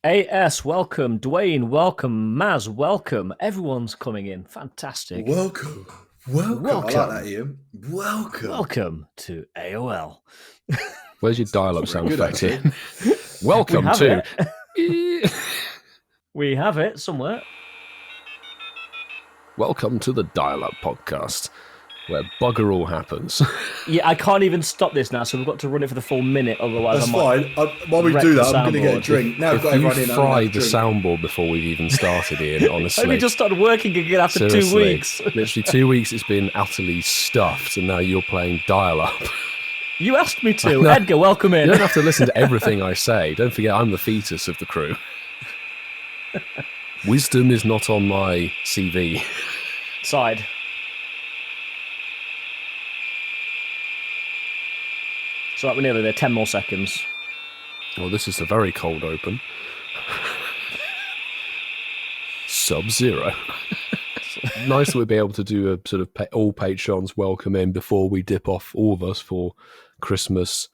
AS, welcome. Dwayne, welcome. Maz, welcome. Everyone's coming in. Fantastic. Welcome. I like that, Ian. Welcome to AOL. Where's your dial-up sound effect here? Welcome to... We have it somewhere. Welcome to the Dial-Up Podcast, where bugger all happens. Yeah, I can't even stop this now, so we've got to run it for the full minute, otherwise that's fine. While we do that, I'm going to get a drink. Now I've got everyone in. If you fried the soundboard before we've even started, Ian, honestly. We just started working again after Seriously, 2 weeks. Literally 2 weeks it's been utterly stuffed, and now you're playing Dial-Up. You asked me to. No, Edgar, welcome in. You don't have to listen to everything I say. Don't forget, I'm the fetus of the crew. Wisdom is not on my CV. Side. So we're nearly there. 10 more seconds. Well, this is a very cold open. Sub-zero. Nice that we'll be able to do a sort of all patrons welcome in before we dip off, all of us, for Christmas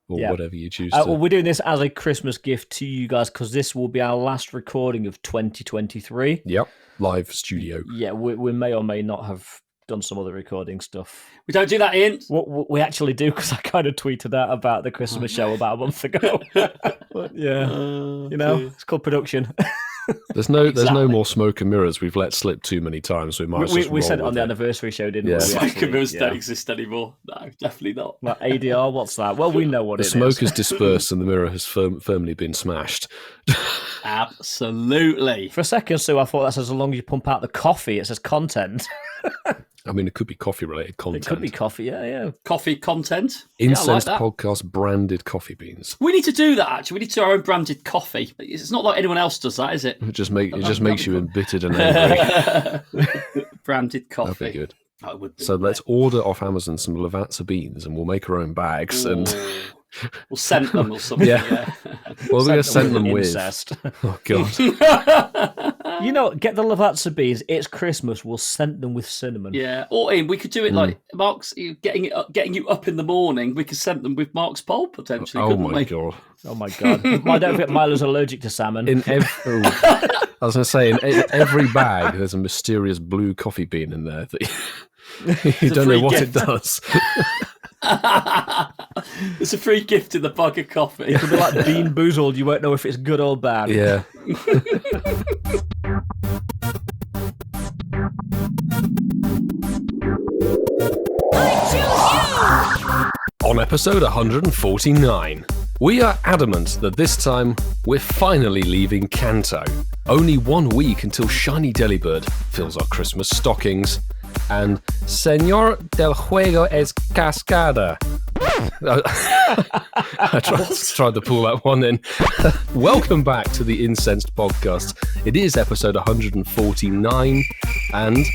or whatever you choose to. Well, we're doing this as a Christmas gift to you guys because this will be our last recording of 2023. Yep, live studio. Yeah, we may or may not have done some other recording stuff. We don't do that, Ian. What we actually do, because I kind of tweeted out about the Christmas show about a month ago. But yeah, it's called production. There's no more smoke and mirrors. We've let slip too many times, so we might. We said it on the anniversary show, didn't we? Smoke and mirrors don't exist anymore. No, definitely not. Like ADR, what's that? Well, we know what the it is. The smoke has dispersed and the mirror has firmly been smashed. Absolutely. For a second, Sue, I thought that says as long as you pump out the coffee, it says content. I mean, it could be coffee-related content. It could be coffee, yeah. Coffee content. Incensed podcast branded coffee beans. We need to do that, actually. We need to do our own branded coffee. It's not like anyone else does that, is it? It just makes you embittered and angry. Branded coffee. That'd be good. That would be so let's order off Amazon some Lavazza beans and we'll make our own bags. Ooh. And we'll scent them or something. Yeah. Well, we're going to scent them with... incest. Oh, God. Get the Lavazza beans. It's Christmas. We'll scent them with cinnamon. Yeah. Or, Ian, we could do it like Mark's getting you up in the morning. We could scent them with Mark's pole, potentially. Oh, my God. Oh, my God. I don't think Milo's allergic to salmon. I was going to say, in every bag, there's a mysterious blue coffee bean in there that you don't know what it does. It's a free gift in the bag of coffee. It could be like Bean Boozled. You won't know if it's good or bad. Yeah. On episode 149, we are adamant that this time we're finally leaving Kanto. Only 1 week until Shiny Delibird fills our Christmas stockings. And Señor del Juego es Cascada. I tried to pull that one in. Welcome back to the Incensed podcast. It is episode 149. And,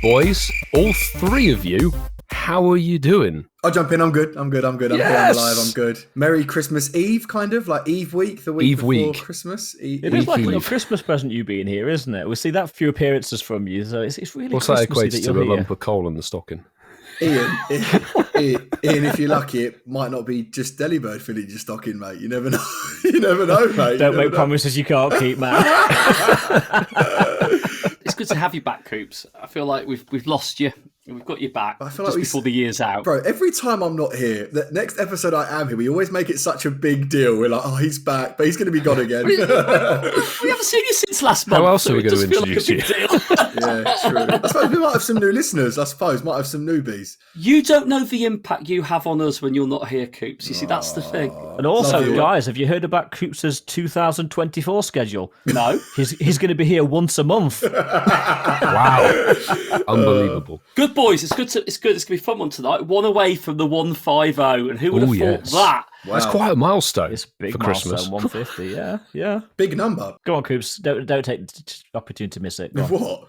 boys, all three of you, how are you doing? I'll jump in. I'm good. I'm Yes! I'm alive. I'm good. Merry Christmas Eve, kind of like Eve week, the week before Christmas. It is like a little Christmas present you being here, isn't it? We see that few appearances from you, so it's really. What's that equates to? A here. lump of coal in the stocking. Ian, if you're lucky, it might not be just Delibird filling your stocking, mate. You never know. You never know, mate. Don't make promises you can't keep, man. It's good to have you back, Coops. I feel like we've lost you. We've got you back I feel just like before the year's out. Bro, every time I'm not here, the next episode I am here, we always make it such a big deal. We're like, oh, he's back, but he's going to be gone again. We haven't seen you since last month. How else are we going to introduce you? Yeah, true. I suppose we might have some new listeners, might have some newbies. You don't know the impact you have on us when you're not here, Coops. You see, that's the thing. And also, guys, have you heard about Coops' 2024 schedule? No. He's going to be here once a month. Wow. Unbelievable. Good boys, it's good. It's going to be a fun one tonight. One away from the 150, and who would have thought that? Wow. That's quite a milestone. It's a big for milestone, Christmas. 150. Yeah. Big number. Go on, Coops. Don't take the opportunity to miss it. Go on. What?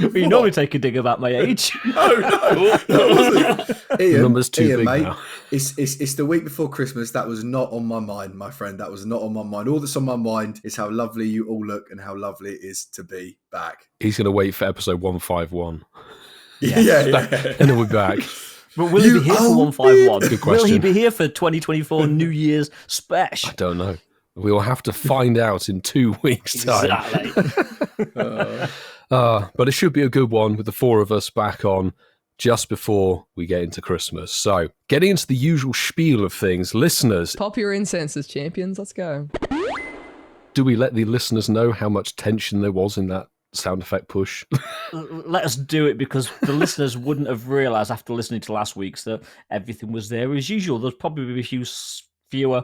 Well, you normally take a dig about my age. No, that wasn't. Ian, The number's too big mate, now. It's the week before Christmas. That was not on my mind, my friend. That was not on my mind. All that's on my mind is how lovely you all look and how lovely it is to be back. He's going to wait for episode 151. Yeah. And then we're back. But will he be here for 151? Good Will he question. be here for 2024 New Year's special? I don't know. We will have to find out in 2 weeks' time. Exactly. But it should be a good one with the four of us back on just before we get into Christmas. So, getting into the usual spiel of things, listeners, Pop your incenses, champions. Let's go. do we let the listeners know how much tension there was in that sound effect push? Let us do it, because the listeners wouldn't have realised after listening to last week's that everything was there as usual. There's probably fewer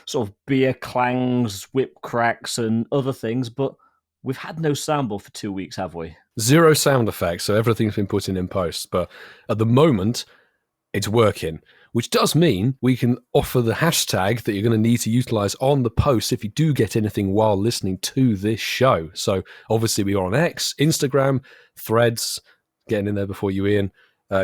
sort of beer clangs, whip cracks, and other things, but we've had no sample for 2 weeks, have we? 0 sound effects, so everything's been put in post. But at the moment, it's working, which does mean we can offer the hashtag that you're going to need to utilize on the post if you do get anything while listening to this show. So obviously we are on X, Instagram, Threads, getting in there before you, Ian,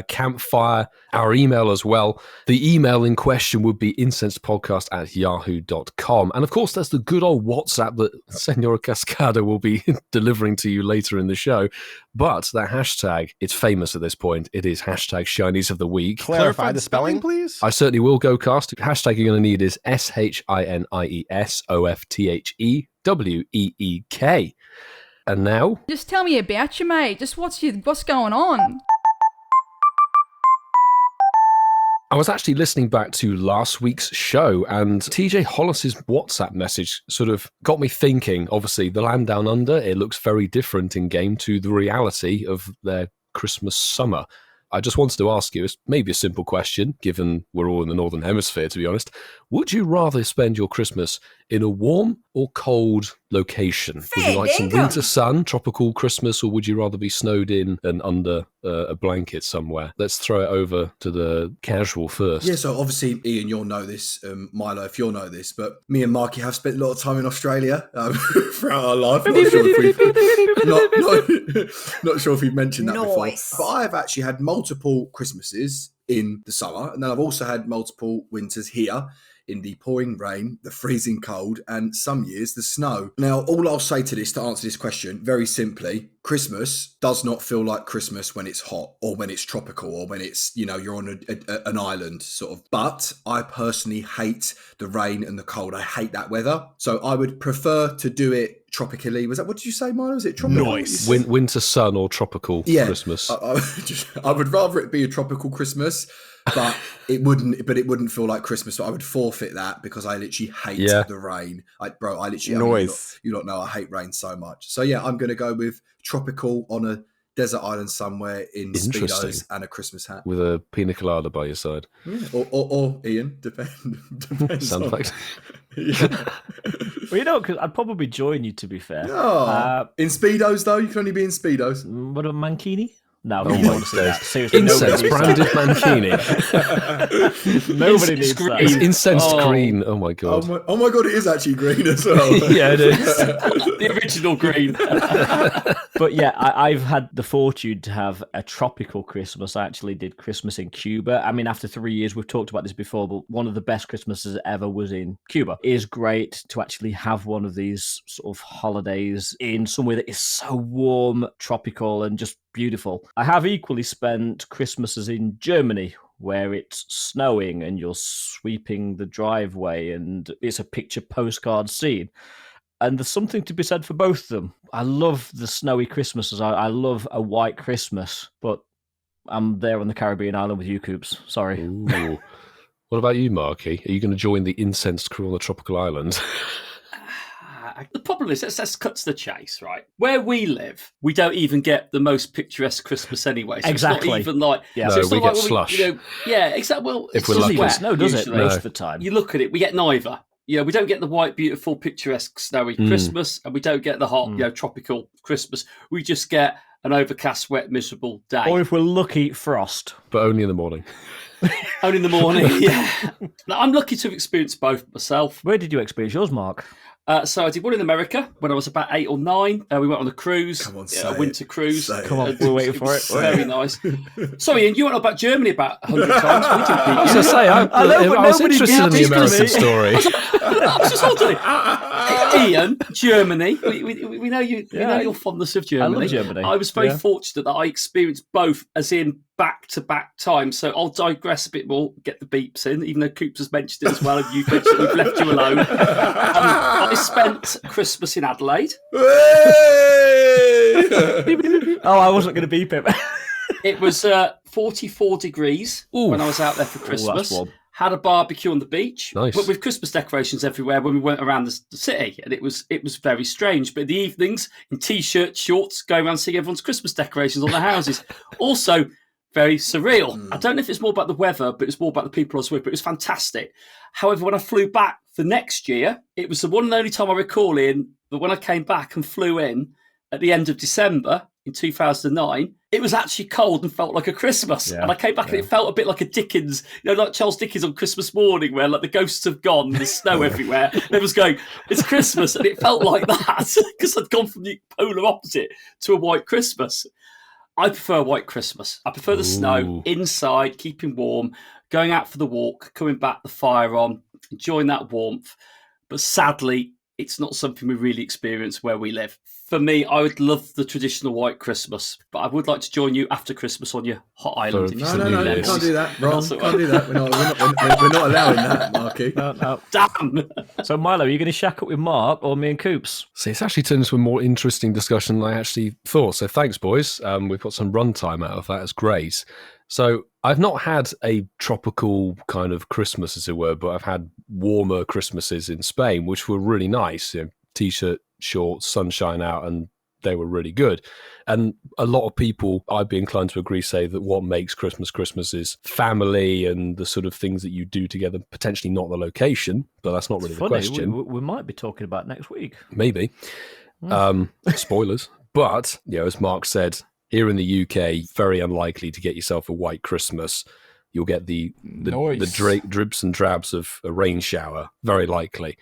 Campfire, our email as well. The email in question would be incensedpodcast@yahoo.com. And of course, there's the good old WhatsApp that Senora Cascada will be delivering to you later in the show. But that hashtag, it's famous at this point. It is hashtag Shinies of the Week. Clarify the spelling, please. I certainly will, go cast. Hashtag you're going to need is SHINIESOFTHEWEEK. And now, Just tell me about you, mate. Just what's going on? I was actually listening back to last week's show, and TJ Hollis's WhatsApp message sort of got me thinking. Obviously, the land down under, it looks very different in game to the reality of their Christmas summer. I just wanted to ask you, it's maybe a simple question, given we're all in the Northern Hemisphere, to be honest. Would you rather spend your Christmas in a warm or cold location? Would you like some winter sun, tropical Christmas, or would you rather be snowed in and under a blanket somewhere? Let's throw it over to the casual first. Yeah, so obviously, Ian, you'll know this, Milo, if you'll know this, but me and Marky have spent a lot of time in Australia throughout our life. Not sure if we've mentioned that before. But I have actually had multiple Christmases in the summer, and then I've also had multiple winters here in the pouring rain, the freezing cold, and some years the snow. Now, all I'll say to answer this question, very simply, Christmas does not feel like Christmas when it's hot or when it's tropical or when it's, you're on an island sort of. But I personally hate the rain and the cold. I hate that weather. So I would prefer to do it tropically. What did you say, Milo? Was it tropical? Nice. Winter sun or tropical Christmas? I would rather it be a tropical Christmas. But it wouldn't feel like Christmas. So I would forfeit that because I literally hate the rain. I literally you don't know I hate rain so much. So yeah, I'm gonna go with tropical on a desert island somewhere in Speedos and a Christmas hat with a pina colada by your side. Yeah. Or Ian, depends. Sound Yeah. Well, because I'd probably join you, to be fair. In Speedos though, you can only be in Speedos. What a mankini? No, oh my my God. Seriously, Incensed branded mankini. Nobody needs that. It's incensed green. Oh my God. Oh my God, it is actually green as well. Yeah, it is. The original green. But yeah, I've had the fortune to have a tropical Christmas. I actually did Christmas in Cuba. I mean, after 3 years, we've talked about this before, but one of the best Christmases ever was in Cuba. It is great to actually have one of these sort of holidays in somewhere that is so warm, tropical, and just beautiful. I have equally spent Christmases in Germany, where it's snowing and you're sweeping the driveway and it's a picture postcard scene. And there's something to be said for both of them. I love the snowy Christmases. I love a white Christmas, but I'm there on the Caribbean island with you, Coops. Sorry. Ooh. What about you, Marky? Are you going to join the incensed crew on the tropical island? The problem is, let's cut to the chase, right? Where we live, we don't even get the most picturesque Christmas anyway. So exactly. It's not even like... Yeah. No, so we get slush. Exactly. Well, If it's we're just lucky. wet, Snow, does usually. it, most of the time? You look at it, we get neither. We don't get the white, beautiful, picturesque, snowy Christmas, and we don't get the hot, tropical Christmas. We just get an overcast, wet, miserable day. Or if we're lucky, frost. But only in the morning. Only in the morning, yeah. Now, I'm lucky to have experienced both myself. Where did you experience yours, Mark? So I did one in America when I was about 8 or 9. We went on a cruise, Come on, a winter cruise. Come on, we're waiting for it. Very nice. Sorry, Ian, you went on about Germany about 100 times. We didn't I was going to say, I was interested in the American story. Ian, Germany. We know you. We know your fondness of Germany. I love Germany. I was very fortunate that I experienced both, as in back-to-back times. So I'll digress a bit more, get the beeps in, even though Coops has mentioned it as well, and you've mentioned we've left you alone. I spent Christmas in Adelaide. I wasn't going to beep it. It was 44 degrees when I was out there for Christmas. Had a barbecue on the beach, but with Christmas decorations everywhere when we went around the city, and it was very strange. But in the evenings, in t-shirts, shorts, going around seeing everyone's Christmas decorations on their houses. Also, very surreal. I don't know if it's more about the weather, but it's more about the people I was with. But it was fantastic. However, when I flew back the next year, it was the one and only time I recall, Ian, that when I came back and flew in at the end of December in 2009, it was actually cold and felt like a Christmas. And I came back and it felt a bit like a Dickens, like Charles Dickens on Christmas morning, where like the ghosts have gone, there's snow everywhere. And everyone's going, it's Christmas. And it felt like that because I'd gone from the polar opposite to a white Christmas. I prefer a white Christmas. I prefer the snow, inside, keeping warm, going out for the walk, coming back, the fire on, enjoying that warmth. But sadly, it's not something we really experience where we live. For me, I would love the traditional white Christmas, but I would like to join you after Christmas on your hot island. No, we can't do that, Ron. Can't do that. We're not allowing that, Marky. No. Damn. So, Milo, are you going to shack up with Mark or me and Coops? See, it's actually turned into a more interesting discussion than I actually thought. So thanks, boys. We've got some runtime out of that. It's great. So I've not had a tropical kind of Christmas, as it were, but I've had warmer Christmases in Spain, which were really nice. T-shirt, shorts, sunshine out, and they were really good. And a lot of people, I'd be inclined to agree, say that what makes Christmas is family and the sort of things that you do together, potentially not the location, but that's not really the question. We might be talking about next week. Maybe. Spoilers. But, as Mark said, here in the UK, very unlikely to get yourself a white Christmas. You'll get the drips and drabs of a rain shower, very likely.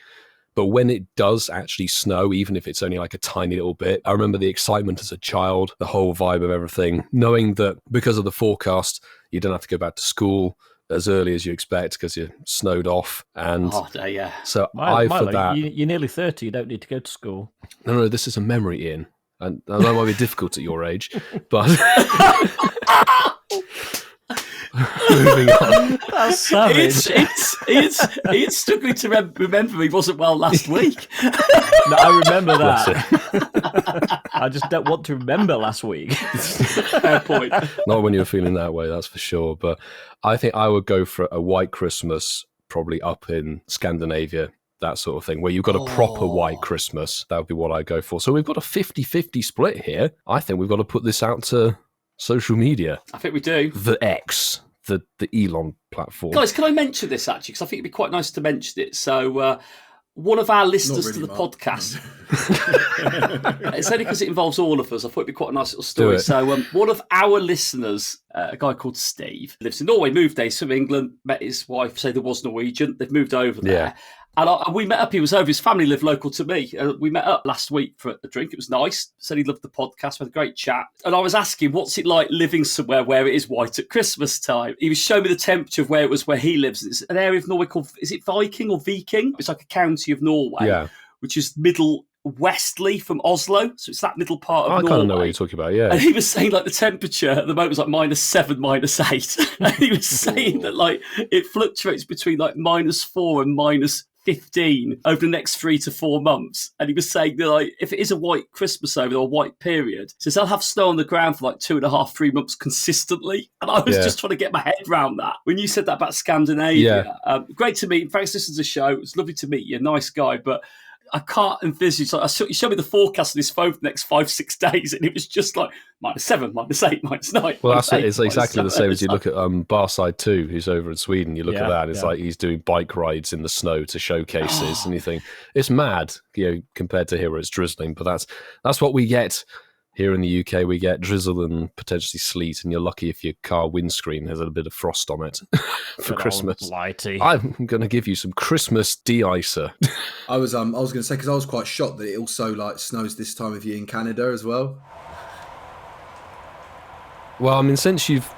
But when it does actually snow, even if it's only like a tiny little bit, I remember the excitement as a child, the whole vibe of everything, knowing that because of the forecast, you don't have to go back to school as early as you expect because you're snowed off. And so Milo, that... You're nearly 30, you don't need to go to school. No, this is a memory, Ian. And I know it might be difficult at your age, but... Moving on. That's savage. It's struggling to remember he wasn't well last week. No, I remember that. I just don't want to remember last week. Fair point. Not when you're feeling that way, that's for sure. But I think I would go for a white Christmas, probably up in Scandinavia, that sort of thing, where you've got a proper white Christmas. That would be what I go for. So we've got a 50-50 split here. I think we've got to put this out to social media. I think we do. The X, the Elon platform. Guys, can I mention this actually? Because I think it'd be quite nice to mention it. So one of our listeners to the podcast, it's only because it involves all of us. I thought it'd be quite a nice little story. So one of our listeners, a guy called Steve, lives in Norway, moved there from England, met his wife, say there was Norwegian. They've moved over there. Yeah. And we met up. He was over. His family lived local to me. We met up last week for a drink. It was nice. Said he loved the podcast. We had a great chat. And I was asking, what's it like living somewhere where it is white at Christmas time? He was showing me the temperature of where it was where he lives. It's an area of Norway called, is it Viking or Viking? It's like a county of Norway, which is middle westerly from Oslo. So it's that middle part of Norway. I kind of know what you're talking about, yeah. And he was saying like the temperature at the moment was like -7, -8. And he was saying that like it fluctuates between like -4 and -15 over the next 3 to 4 months. And he was saying that like if it is a white Christmas over or a white period, he says they'll have snow on the ground for like 2.5, 3 months consistently. And I was just trying to get my head around that. When you said that about Scandinavia, great to meet you. Thanks for listening to the show. It's lovely to meet you. Nice guy, but I can't envisage. Like, he showed me the forecast on his phone for the next 5-6 days, and it was just like -7, -8, -9. Well, that's it. It's exactly the same as you look at Barside 2, who's over in Sweden. You look at that, and it's like he's doing bike rides in the snow to showcases, and you think it's mad, compared to here where it's drizzling. But that's what we get Here in the UK, we get drizzle and potentially sleet, and you're lucky if your car windscreen has a bit of frost on it for Christmas. I'm going to give you some Christmas de-icer. I was going to say, because I was quite shocked that it also like snows this time of year in Canada as well. Well, I mean, since you've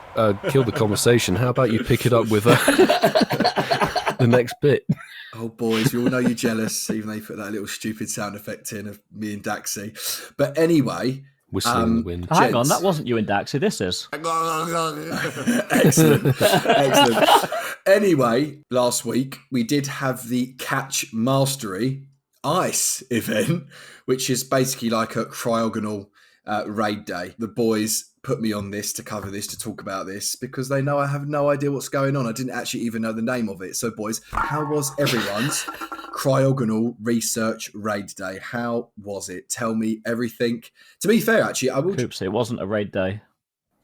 killed the conversation, how about you pick it up with the next bit? Oh, boys, we all know you're jealous, even though you put that little stupid sound effect in of me and Daxi. But anyway... Whistling in the wind. Hang on, that wasn't you and Daxi, this is. Excellent. Anyway, last week we did have the Catch Mastery Ice event, which is basically like a cryogonal raid day. The boys put me on this to cover this, to talk about this, because they know I have no idea what's going on. I didn't actually even know the name of it. So, boys, how was everyone's cryogonal research raid day? How was it? Tell me everything. To be fair, actually, I will... Oops, it wasn't a raid day.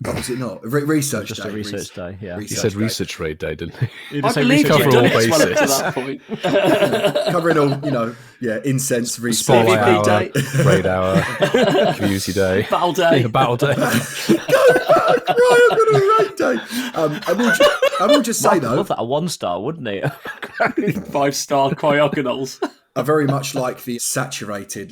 Oh, was it not? Research just day. A research day, yeah. He said research raid day, didn't he? I believe cover you've done all it as well up to bases. that point. Covering all, Incensed, research. Spotlight hour, day. raid hour, community day. Battle day. Yeah, battle day. Cryogonal raid day. I will just say, I'd though... love that a 1-star, wouldn't it? 5-star cryogonals. I very much like the saturated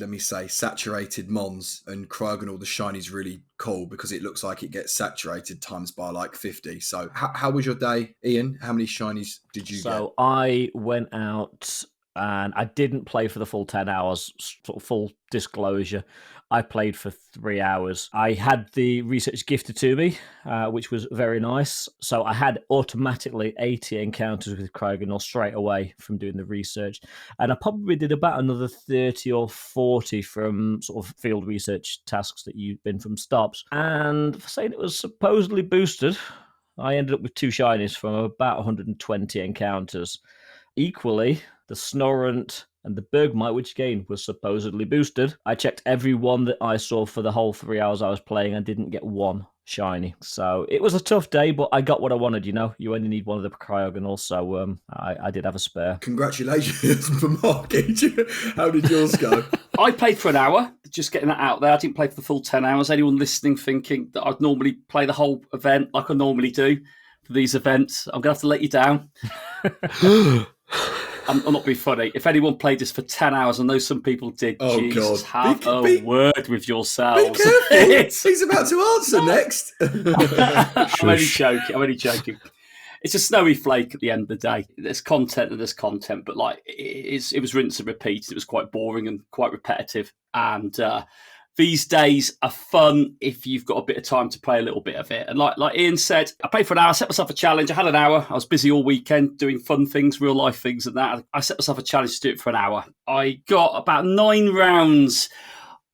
Mons, and cryogonal, the shiny's really cool because it looks like it gets saturated times by like 50. So how was your day, Ian? How many shinies did you get? So I went out and I didn't play for the full 10 hours, sort of full disclosure. I played for 3 hours. I had the research gifted to me, which was very nice. So I had automatically 80 encounters with cryogonal straight away from doing the research. And I probably did about another 30 or 40 from sort of field research tasks that you've been from stops. And for saying it was supposedly boosted, I ended up with 2 shinies from about 120 encounters. Equally, the Snorant and the Bergmite, which again was supposedly boosted. I checked every one that I saw for the whole 3 hours I was playing and didn't get one shiny. So it was a tough day, but I got what I wanted, You only need one of the cryogonals, so I did have a spare. Congratulations for Mark. How did yours go? I played for an hour, just getting that out there. I didn't play for the full 10 hours. Anyone listening thinking that I'd normally play the whole event like I normally do for these events, I'm going to have to let you down. I'm not being funny. If anyone played this for 10 hours, I know some people did. Oh, Jesus, God. have a word with yourselves. Be careful. He's about to answer next. I'm only joking. It's a snowy flake at the end of the day. There's content and there's content, but like it was rinse and repeat. It was quite boring and quite repetitive. And these days are fun if you've got a bit of time to play a little bit of it. And like Ian said, I played for an hour, set myself a challenge. I had an hour. I was busy all weekend doing fun things, real life things and that. I set myself a challenge to do it for an hour. I got about 9 rounds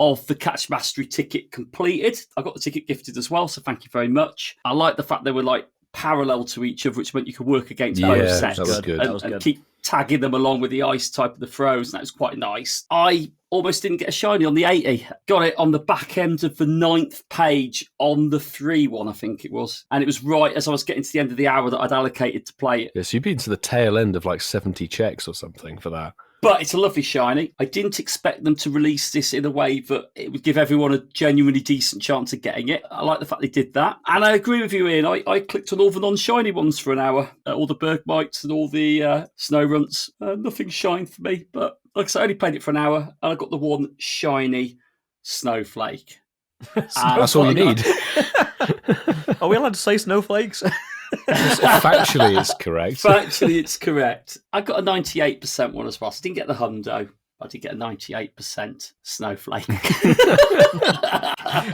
of the Catch Mastery ticket completed. I got the ticket gifted as well, so thank you very much. I like the fact they were like parallel to each other, which meant you could work against both sets. That was good. And keep tagging them along with the ice type of the throws, and that was quite nice. I almost didn't get a shiny on the 80. Got it on the back end of the 9th page on the 3-1, I think it was. And it was right as I was getting to the end of the hour that I'd allocated to play it. Yes, you've been to the tail end of like 70 checks or something for that. But it's a lovely shiny. I didn't expect them to release this in a way that it would give everyone a genuinely decent chance of getting it. I like the fact they did that. And I agree with you, Ian. I clicked on all the non-shiny ones for an hour. All the Bergmites and all the Snow Runts. Nothing shined for me. But like I said, I only played it for an hour. And I got the one shiny Snowflake. That's all you need. Are we allowed to say Snowflakes? Factually, it's correct. Factually, it's correct. I got a 98% one as well. So I didn't get the hundo. I did get a 98% Snowflake.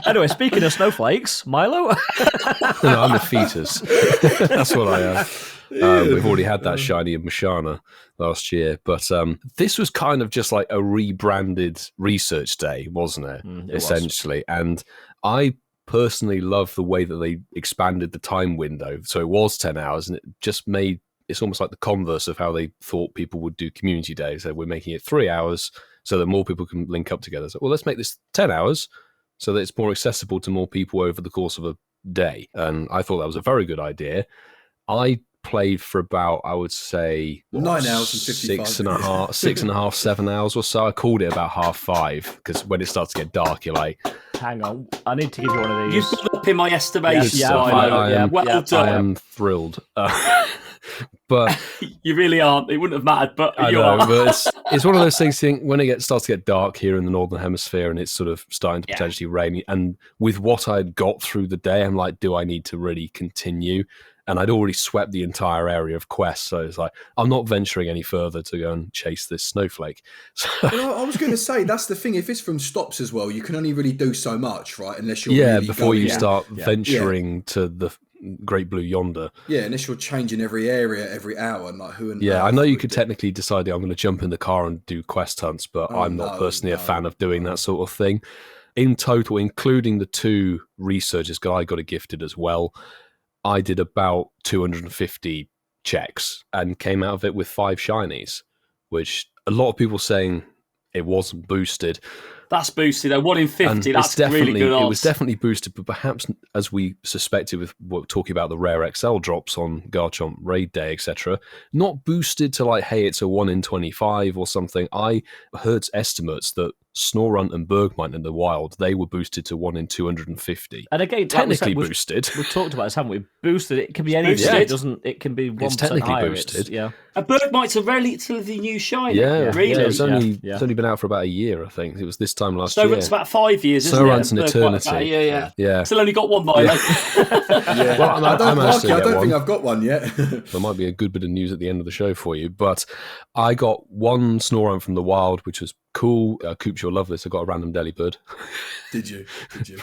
Anyway, speaking of snowflakes, Milo? No, I'm a fetus. That's what I am. We've already had that shiny of Mashana last year, but this was kind of just like a rebranded research day, wasn't it? Essentially. And I personally love the way that they expanded the time window. So it was 10 hours, and it just made it's almost like the converse of how they thought people would do community days. So we're making it 3 hours so that more people can link up together. So, well, let's make this 10 hours so that it's more accessible to more people over the course of a day. And I thought that was a very good idea. I played for about, I would say, 9 hours and 55 6.5, 7 hours or so. I called it about 5:30 because when it starts to get dark, you're like, hang on, I need to give you one of these. You've gone up in my estimation. I am thrilled. But you really aren't. It wouldn't have mattered, but I know, but it's one of those things. When it starts to get dark here in the northern hemisphere, and it's sort of starting to potentially rain, and with what I'd got through the day, I'm like, do I need to really continue? And I'd already swept the entire area of quests, so it's like I'm not venturing any further to go and chase this snowflake. Well, I was going to say that's the thing. If it's from stops as well, you can only really do so much, right? Unless you're really before you start venturing to the Great Blue Yonder. Yeah, unless you're changing every area every hour, and like who and I know you could technically decide I'm going to jump in the car and do quest hunts, but I'm not personally a fan of doing that sort of thing. In total, including the 2 researchers, I got it gifted as well. I did about 250 checks and came out of it with 5 shinies, which a lot of people saying it wasn't boosted. That's boosted though. 1 in 50. That's really good odds. It was definitely boosted, but perhaps as we suspected with talking about the rare XL drops on Garchomp Raid Day, etc., not boosted to like, hey, it's a 1 in 25 or something. I heard estimates that Snorunt and Bergmite in the wild, they were boosted to 1 in 250. And again, technically boosted. We've talked about this, haven't we? Boosted. It can be anything. Yeah. It doesn't. It can be 1% it's technically higher. boosted. A Bergmite's a relatively new shiny. Yeah, really. It's only been out for about a year, I think. It was this time last year. Snorunt's about 5 years, isn't Snorunt's an eternity. Yeah. Still only got 1 though. Yeah. Well, I don't think I've got one yet. There might be a good bit of news at the end of the show for you, but I got 1 Snorunt from the wild, which was cool. Coops, you'll love this. I got a random Delibird. Did you?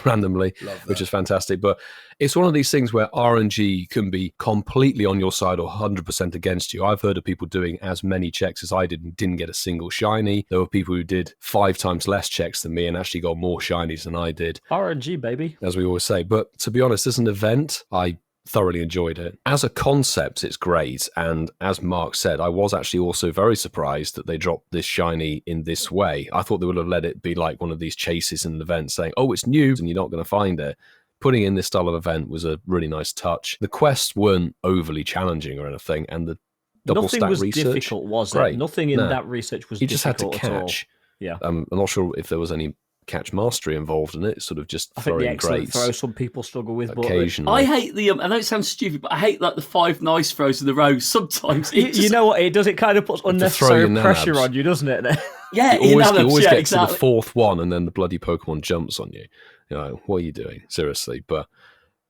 Randomly, which is fantastic. But it's one of these things where RNG can be completely on your side or 100% against you. I've heard of people doing as many checks as I did and didn't get a single shiny. There were people who did 5 times less checks than me and actually got more shinies than I did. RNG, baby. As we always say. But to be honest, as an event, I thoroughly enjoyed it. As a concept, it's great. And as Mark said, I was actually also very surprised that they dropped this shiny in this way. I thought they would have let it be like one of these chases in an event saying, oh, it's new and you're not going to find it. Putting in this style of event was a really nice touch. The quests weren't overly challenging or anything. And the double Nothing stack was research, difficult, was it? Nothing in that research was difficult. You just had to catch. Yeah. I'm not sure if there was any catch mastery involved in it, sort of just I think throwing the excellent greats throw some people struggle with, occasionally. I hate the I know it sounds stupid, but I hate like the 5 nice throws in a row sometimes. You know what it does? It kind of puts unnecessary pressure on you, doesn't it? Yeah, you always get exactly. to the 4th one and then the bloody Pokemon jumps on you. You know, what are you doing? Seriously. But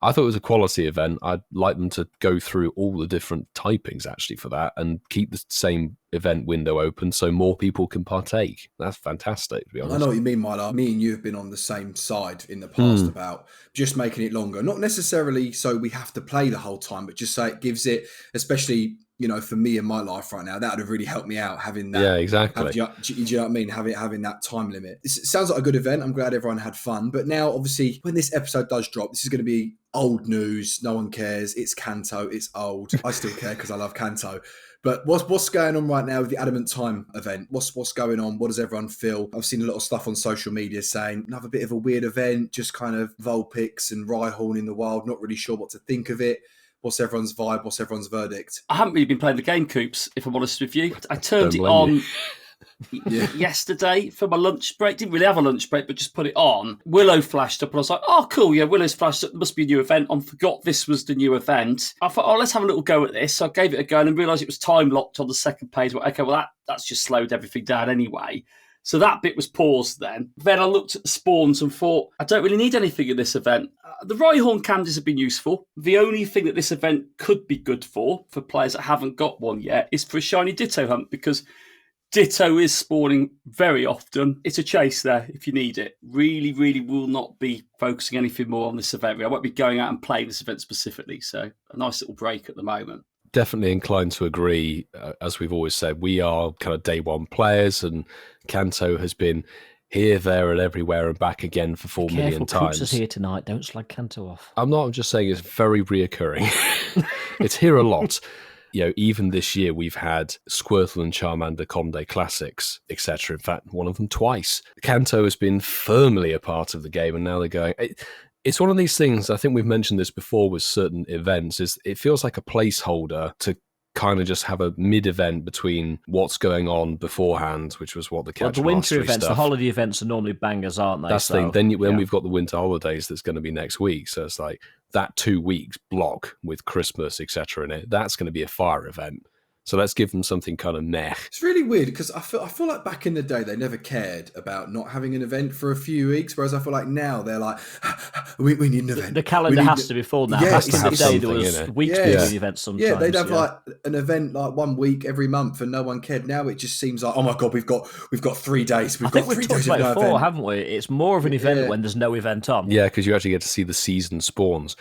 I thought it was a quality event. I'd like them to go through all the different typings actually for that and keep the same event window open so more people can partake. That's fantastic, to be honest. I know what you mean, Myla. Me and you have been on the same side in the past about just making it longer. Not necessarily so we have to play the whole time, but just so it gives it, especially, you know, for me in my life right now, that would have really helped me out having that. Yeah, exactly. Do you know what I mean? Having that time limit. It sounds like a good event. I'm glad everyone had fun. But now, obviously, when this episode does drop, this is going to be old news. No one cares. It's Kanto. It's old. I still care because I love Kanto. But what's going on right now with the Adamant Time event? What's going on? What does everyone feel? I've seen a lot of stuff on social media saying another bit of a weird event, just kind of Vulpix and Rhyhorn in the wild. Not really sure what to think of it. What's everyone's vibe? What's everyone's verdict? I haven't really been playing the game, Coops, if I'm honest with you. I turned it on yesterday for my lunch break. Didn't really have a lunch break, but just put it on. Willow flashed up and I was like, oh, cool. Yeah, Willow's flashed up. There must be a new event. I forgot this was the new event. I thought, oh, let's have a little go at this. So I gave it a go and realised it was time locked on the second page. Well, okay, well, that's just slowed everything down anyway. So that bit was paused then. Then I looked at the spawns and thought, I don't really need anything in this event. The Rhyhorn candies have been useful. The only thing that this event could be good for players that haven't got one yet, is for a shiny Ditto hunt, because Ditto is spawning very often. It's a chase there if you need it. Really, really will not be focusing anything more on this event. I won't be going out and playing this event specifically. So a nice little break at the moment. Definitely inclined to agree. As we've always said, we are kind of day one players, and Kanto has been here, there, and everywhere and back again for 4 million times. Coops is here tonight. Don't slag Kanto off. I'm just saying it's very reoccurring. It's here a lot. You know, even this year we've had Squirtle and Charmander Comday Classics, etc. In fact, one of them twice. Kanto has been firmly a part of the game, and now they're going. It's one of these things, I think we've mentioned this before with certain events, is it feels like a placeholder to kind of just have a mid-event between what's going on beforehand, which was what the catch the winter mastery events, stuff. the holiday events are normally bangers, aren't they? That's the thing. Then we've got the winter holidays that's going to be next week. So it's like that 2 weeks block with Christmas, etc. in it. That's going to be a fire event. So let's give them something kind of meh. It's really weird because I feel like back in the day they never cared about not having an event for a few weeks, whereas I feel like now they're like, we need an event. The calendar has to be full now. Yeah, Back in the day, there in was it. weeks between events sometimes. Yeah, they'd have like an event like 1 week every month, and no one cared. Now it just seems like, oh my god, we've got 3 days. I think we've talked about it before, haven't we? It's more of an event when there's no event on. Yeah, because you actually get to see the season spawns.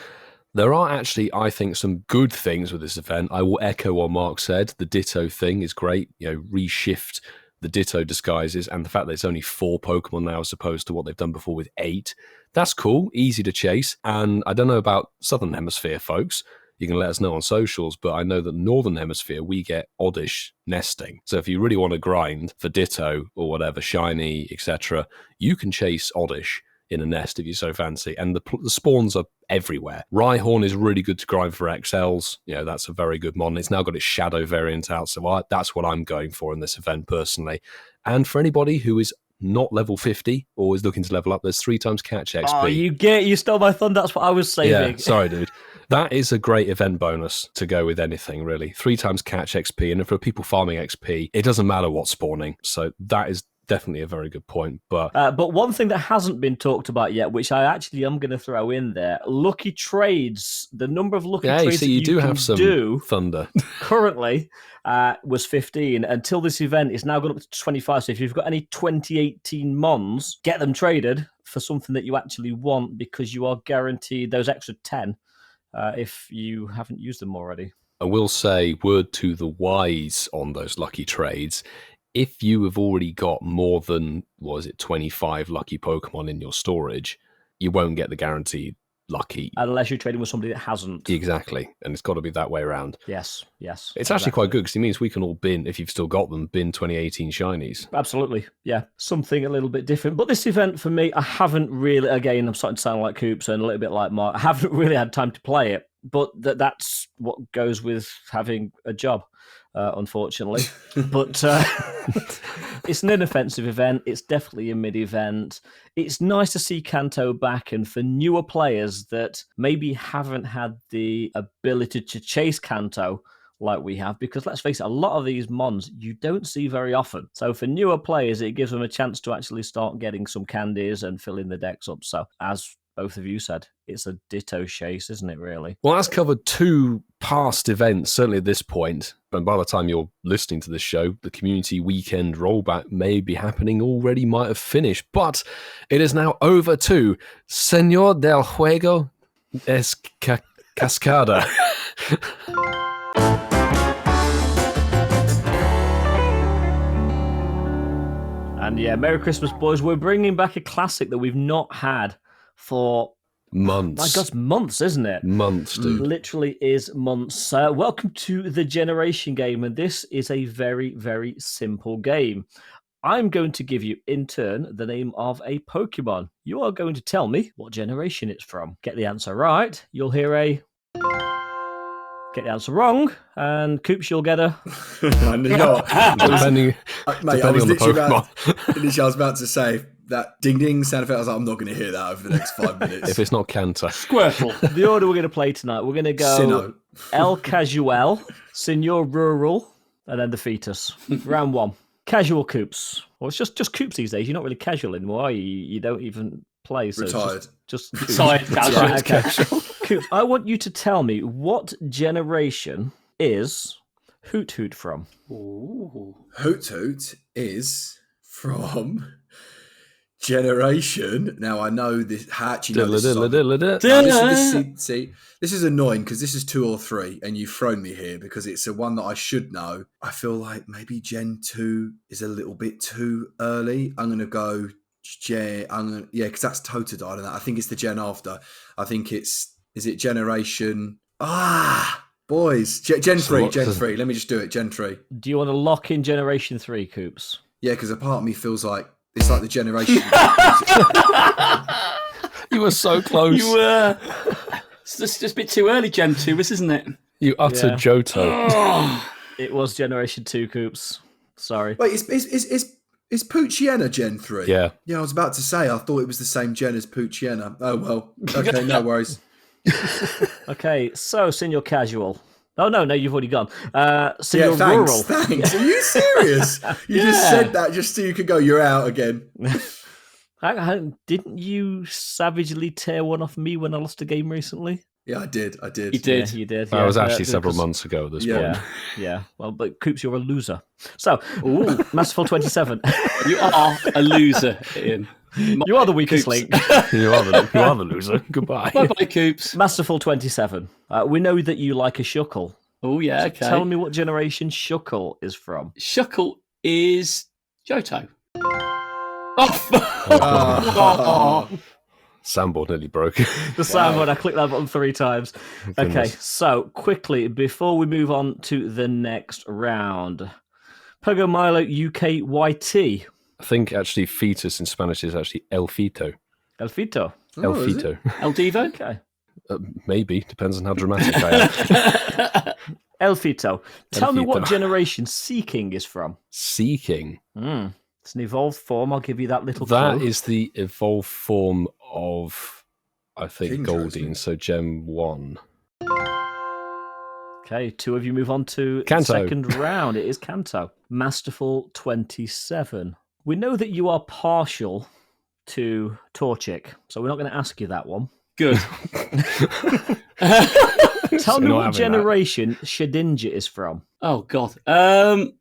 There are actually, I think, some good things with this event. I will echo what Mark said. The Ditto thing is great. Reshift the Ditto disguises, and the fact that it's only 4 Pokemon now as opposed to what they've done before with 8. That's cool, easy to chase. And I don't know about Southern Hemisphere folks. You can let us know on socials, but I know that Northern Hemisphere, we get oddish nesting. So if you really want to grind for Ditto or whatever, shiny, etc., you can chase oddish in a nest if you so fancy, and the spawns are everywhere. Rhyhorn is really good to grind for XLs. That's a very good mon. It's now got its shadow variant out, so that's what I'm going for in this event personally. And for anybody who is not level 50 or is looking to level up, there's 3 times catch XP. Oh, you stole my thunder. That's what I was saving. Yeah, sorry, dude. That is a great event bonus to go with anything, really. 3 times catch XP, and for people farming XP, it doesn't matter what's spawning. So that is definitely a very good point. But one thing that hasn't been talked about yet, which I actually am going to throw in there, lucky trades. The number of lucky trades you do have some do thunder. Currently was 15. Until this event, it's now gone up to 25. So if you've got any 2018 mons, get them traded for something that you actually want, because you are guaranteed those extra 10 if you haven't used them already. I will say, word to the wise on those lucky trades. If you have already got more than, 25 lucky Pokemon in your storage, you won't get the guaranteed lucky. Unless you're trading with somebody that hasn't. Exactly. And it's got to be that way around. Yes. It's actually quite good, because it means we can all bin, if you've still got them, bin 2018 shinies. Absolutely. Yeah. Something a little bit different. But this event for me, I haven't really, again, I'm starting to sound like Coops and a little bit like Mark, I haven't really had time to play it. But that's what goes with having a job, unfortunately. But it's an inoffensive event. It's definitely a mid-event. It's nice to see Kanto back, and for newer players that maybe haven't had the ability to chase Kanto like we have, because let's face it, a lot of these mons you don't see very often. So for newer players, it gives them a chance to actually start getting some candies and filling the decks up. So as both of you said, it's a Ditto chase, isn't it, really? Well, that's covered 2 past events, certainly at this point. And by the time you're listening to this show, the community weekend rollback may be happening already, might have finished. But it is now over to Señor del Juego es Cascada. And yeah, Merry Christmas, boys. We're bringing back a classic that we've not had for months. My God, months, isn't it? Months, dude. Literally is months. Welcome to the Generation game, and this is a very, very simple game. I'm going to give you, in turn, the name of a Pokemon. You are going to tell me what generation it's from. Get the answer right, you'll hear a... Get the answer wrong, and Coops, you'll get a... depending on the Pokemon. Literally, I was about to say that ding-ding sound effect. I was like, I'm not going to hear that over the next 5 minutes. If it's not Kanto. Squirtle. The order we're going to play tonight, we're going to go Sinnoh. El Casual, Senor Rural, and then the Fetus. Round 1. Casual Coops. Well, it's just Coops these days. You're not really casual anymore, are you? You don't even play. So retired. Just Retired casual. Right, okay. Coops, I want you to tell me what generation is Hoot Hoot from? Ooh. Hoot Hoot is from generation. Now I know this. I actually know this. See, this is annoying because this is 2 or 3, and you've thrown me here because it's a one that I should know. I feel like maybe Gen 2 is a little bit too early. I'm gonna go because that's Totodile, and I think it's the gen after. I think is it generation? Boys, Gen 3. Let me just do it. Gen 3. Do you want to lock in Generation 3, Coops? Yeah, because a part of me feels like it's like the generation. You were so close. You were. It's just a bit too early, Gen 2, isn't it? You uttered Johto. It was Generation 2, Coops. Sorry. Wait, is Poochyena Gen 3? Yeah. Yeah, I was about to say, I thought it was the same gen as Poochyena. Oh, well. Okay, no worries. Okay, so Senior Casual. Oh, no, you've already gone. Senior Rural. Thanks. Are you serious? You just said that just so you could go, you're out again. Didn't you savagely tear one off me when I lost a game recently? Yeah, I did. You did. Yeah, you did. That was actually several months ago at this point. Yeah. Well, but Coops, you're a loser. So, Masterful 27. You are a loser, Ian. You are the weakest link. You are the loser. Goodbye. Bye-bye, Coops. Masterful 27. We know that you like a Shuckle. Oh, yeah, okay. Tell me what generation Shuckle is from. Shuckle is Johto. Soundboard nearly broke. The soundboard, I clicked that button 3 times. Okay, so quickly, before we move on to the next round, Pogo Milo UKYT. I think actually fetus in Spanish is actually el fito. El Fito. El fito. El Divo? Okay. Maybe, depends on how dramatic I am. El Fito. Tell me what generation Seeking is from. Seeking? It's an evolved form. I'll give you that little That clue. is the evolved form of, I think, Goldeen, so Gem 1. Okay, 2 of you move on to Kanto. the second round. It is Kanto. Masterful 27. We know that you are partial to Torchic, so we're not going to ask you that one. Good. Tell me what generation Shedinja is from. Oh, God. I'm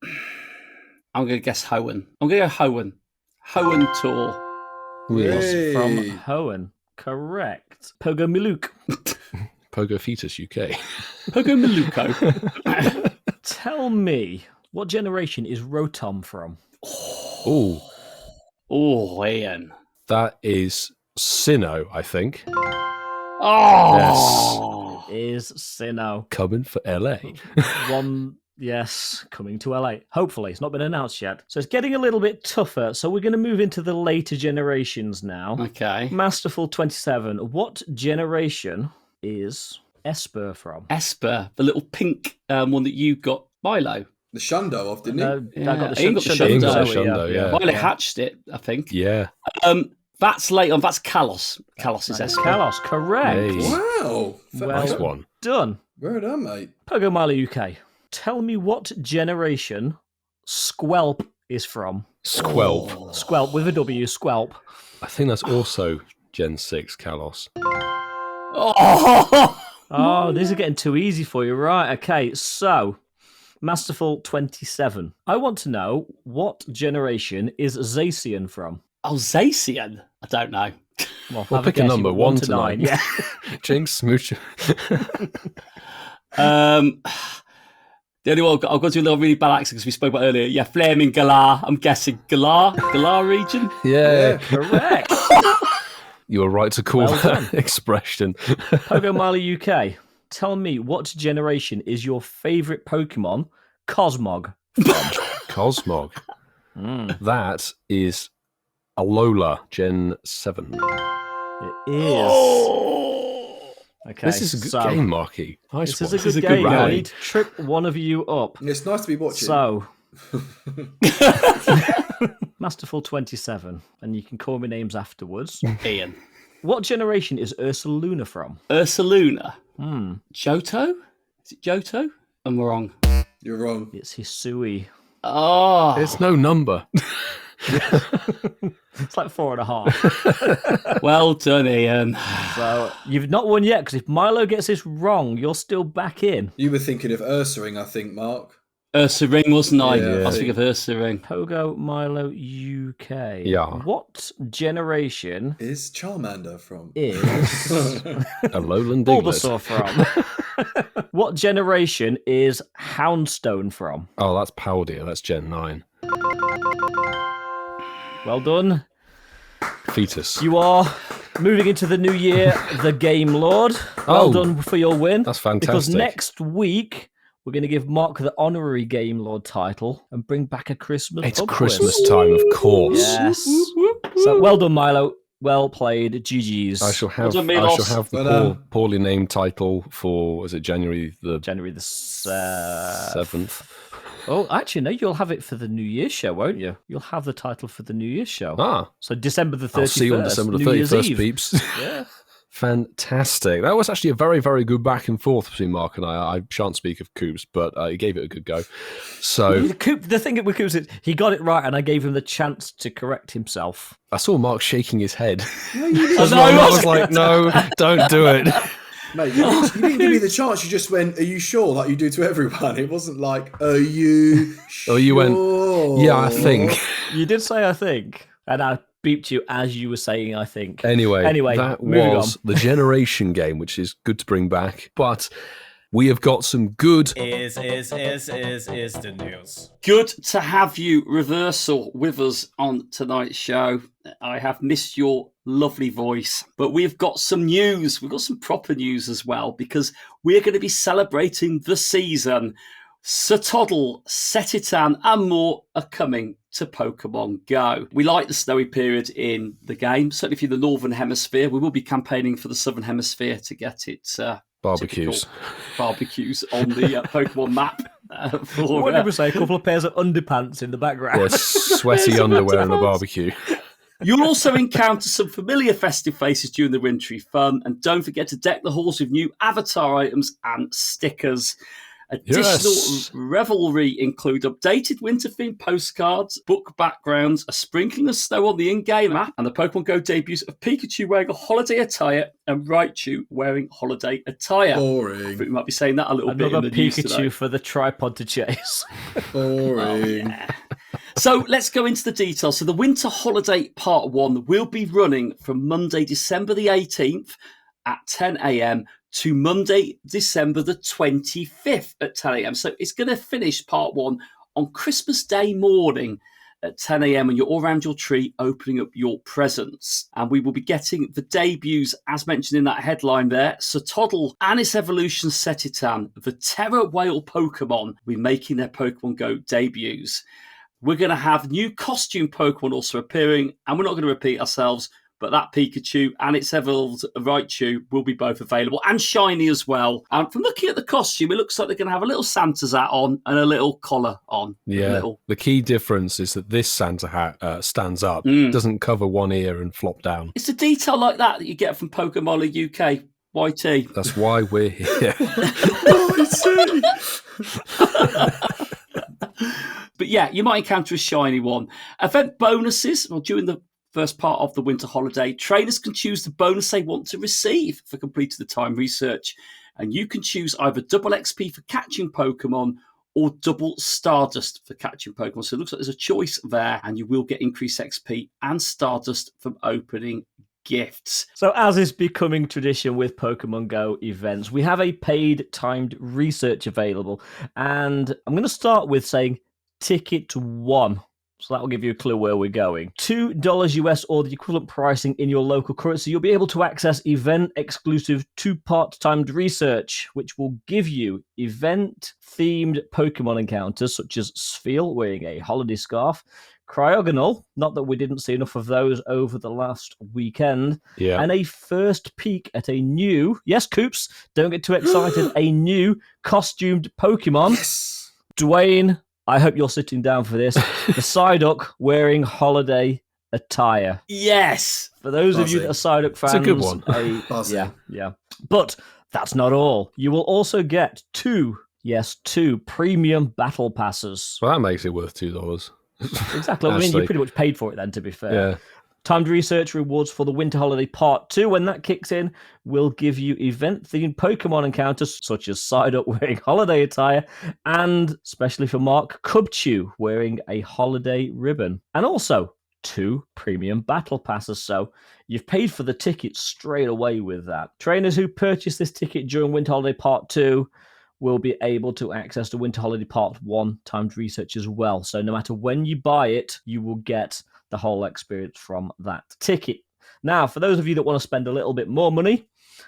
going to guess Hoenn. I'm going to go Hoenn. Hoenn Tour. Was from Hoenn. Correct. Pogo Miluk. Pogo Fetus UK. Pogo Maluko. Tell me, what generation is Rotom from? Oh, Ian. that is Sinnoh, I think. Oh! Yes, it is Sinnoh. Coming for LA. Yes, coming to LA. Hopefully. It's not been announced yet. So it's getting a little bit tougher. So we're going to move into the later generations now. Okay. Masterful 27. What generation is Esper from? Esper, the little pink one that you got, Milo. The Shundo off, didn't he? I got the Ian got the Shundo, yeah. Milo hatched it, I think. Yeah. That's late on. That's Kalos. Kalos is Esper. Kalos, correct. Hey. Wow. Well Nice one. done. Well done, mate. Pogo Milo UK. Tell me what generation Squelp is from. Squelp. Squelp with a W, Squelp. I think that's also Gen 6 Kalos. Oh, these are getting too easy for you. Right, okay. So, Masterful 27. I want to know what generation is Zacian from? Oh, Zacian? I don't know. Well, We'll pick a number, 1 to 9. Yeah. Jinx, Smooch. The only one I've got to do a little really bad accent because we spoke about earlier. Yeah, Flaming Galar. I'm guessing Galar region. Yeah. Correct. You were right to call Well that done. expression. Pogo Milo UK. Tell me what generation is your favourite Pokemon Cosmog from? Cosmog. That is Alola Gen 7. It is. Okay, This is a good game, Marky. Nice This one. is a good game. I need to trip one of you up. It's nice to be watching. So, Masterful 27, and you can call me names afterwards. Ian. What generation is Ursaluna from? Ursaluna. Johto? Is it Johto? I'm wrong. You're wrong. It's Hisui. Oh. There's no number. It's like 4.5. Well done, Ian. So you've not won yet, because if Milo gets this wrong, you're still back in. You were thinking of Ursaring, I think, Mark. Ursaring, wasn't I? Yeah. I was thinking of Ursaring. Pogo Milo UK. Yeah. What generation Is Charmander from? is A lowland Diglett. Bulbasaur from? What generation is Houndstone from? Oh, that's Paldeer. That's Gen 9. Well done. Fetus. You are moving into the new year, the Game Lord. Well done for your win. That's fantastic. Because next week, we're going to give Mark the honorary Game Lord title and bring back a Christmas It's pub Christmas quiz. time, of course. Yes. So well done, Milo. Well played. GG's. I shall have the poorly named title for, was it January the 7th? Oh, actually, no, you'll have it for the New Year's show, won't you? You'll have the title for the New Year's show. So December the 31st. I'll see you on December the 31st, peeps. Yeah. Fantastic. That was actually a very, very good back and forth between Mark and I. I shan't speak of Coops, but he gave it a good go. So the thing with Coops is he got it right, and I gave him the chance to correct himself. I saw Mark shaking his head. No, you didn't. I was like, no, don't do it. Mate, you didn't give me the chance. You just went, are you sure? Like you do to everyone. It wasn't like, are you sure? Oh, you went, yeah, I think. You did say, I think. And I beeped you as you were saying, I think. Anyway, that was the Generation game, which is good to bring back. But we have got some good... Is the news. Good to have you, Reversal, with us on tonight's show. I have missed your lovely voice, but we've got some news. We've got some proper news as well, because we're going to be celebrating the season. Sir Toddle, Setitan, and more are coming to Pokemon Go. We like the snowy period in the game. Certainly if you're in the Northern Hemisphere, we will be campaigning for the Southern Hemisphere to get it barbecues on the Pokemon map. What did we say? A couple of pairs of underpants in the background. Yes, sweaty underwear and a barbecue. You'll also encounter some familiar festive faces during the wintry fun, and don't forget to deck the halls with new avatar items and stickers. Additional revelry include updated winter-themed postcards, book backgrounds, a sprinkling of snow on the in-game map, and the Pokemon Go debuts of Pikachu wearing a holiday attire and Raichu wearing holiday attire. Boring. I think we might be saying that a little bit in the news today. Pikachu for the tripod to chase. Boring. Oh, yeah. So let's go into the details. So the Winter Holiday Part 1 will be running from Monday, December the 18th at 10 a.m. to Monday, December the 25th at 10 a.m. So it's going to finish Part 1 on Christmas Day morning at 10 a.m. when you're all around your tree opening up your presents. And we will be getting the debuts, as mentioned in that headline there. Sir Toddle and its evolution Setitan, the Terror Whale Pokemon, will be making their Pokemon Go debuts. We're going to have new costume Pokemon also appearing, and we're not going to repeat ourselves, but that Pikachu and its evolved Raichu will be both available, and shiny as well. And from looking at the costume, it looks like they're going to have a little Santa's hat on and a little collar on. Yeah, the key difference is that this Santa hat stands up, doesn't cover one ear and flop down. It's a detail like that you get from Pokemon UK. YT. That's why we're here. YT! But yeah, you might encounter a shiny one. Event bonuses, well, during the first part of the winter holiday, trainers can choose the bonus they want to receive for completing the time research. And you can choose either double XP for catching Pokemon or double Stardust for catching Pokemon. So it looks like there's a choice there, and you will get increased XP and Stardust from opening gifts. So as is becoming tradition with Pokemon Go events, we have a paid timed research available. And I'm going to start with saying Ticket 1. So that will give you a clue where we're going. $2 US or the equivalent pricing in your local currency. You'll be able to access event-exclusive 2-part timed research, which will give you event-themed Pokemon encounters, such as Spheal wearing a holiday scarf, Cryogonal, not that we didn't see enough of those over the last weekend, and a first peek at a new, yes, Coops, don't get too excited, a new costumed Pokemon. Yes. Dwayne, I hope you're sitting down for this. The Psyduck wearing holiday attire. Yes. For those of you that are Psyduck fans. It's a good one. Yeah. But that's not all. You will also get two premium battle passes. Well, that makes it worth $2. Exactly. I mean, you pretty much paid for it then, to be fair. Yeah. Timed research rewards for the Winter Holiday Part 2, when that kicks in, will give you event-themed Pokemon encounters, such as Psyduck wearing holiday attire, and, especially for Mark, Cubchoo wearing a holiday ribbon. And also, 2 premium battle passes, so you've paid for the ticket straight away with that. Trainers who purchase this ticket during Winter Holiday Part 2 will be able to access the Winter Holiday Part 1 timed research as well. So no matter when you buy it, you will get the whole experience from that ticket. Now, for those of you that want to spend a little bit more money,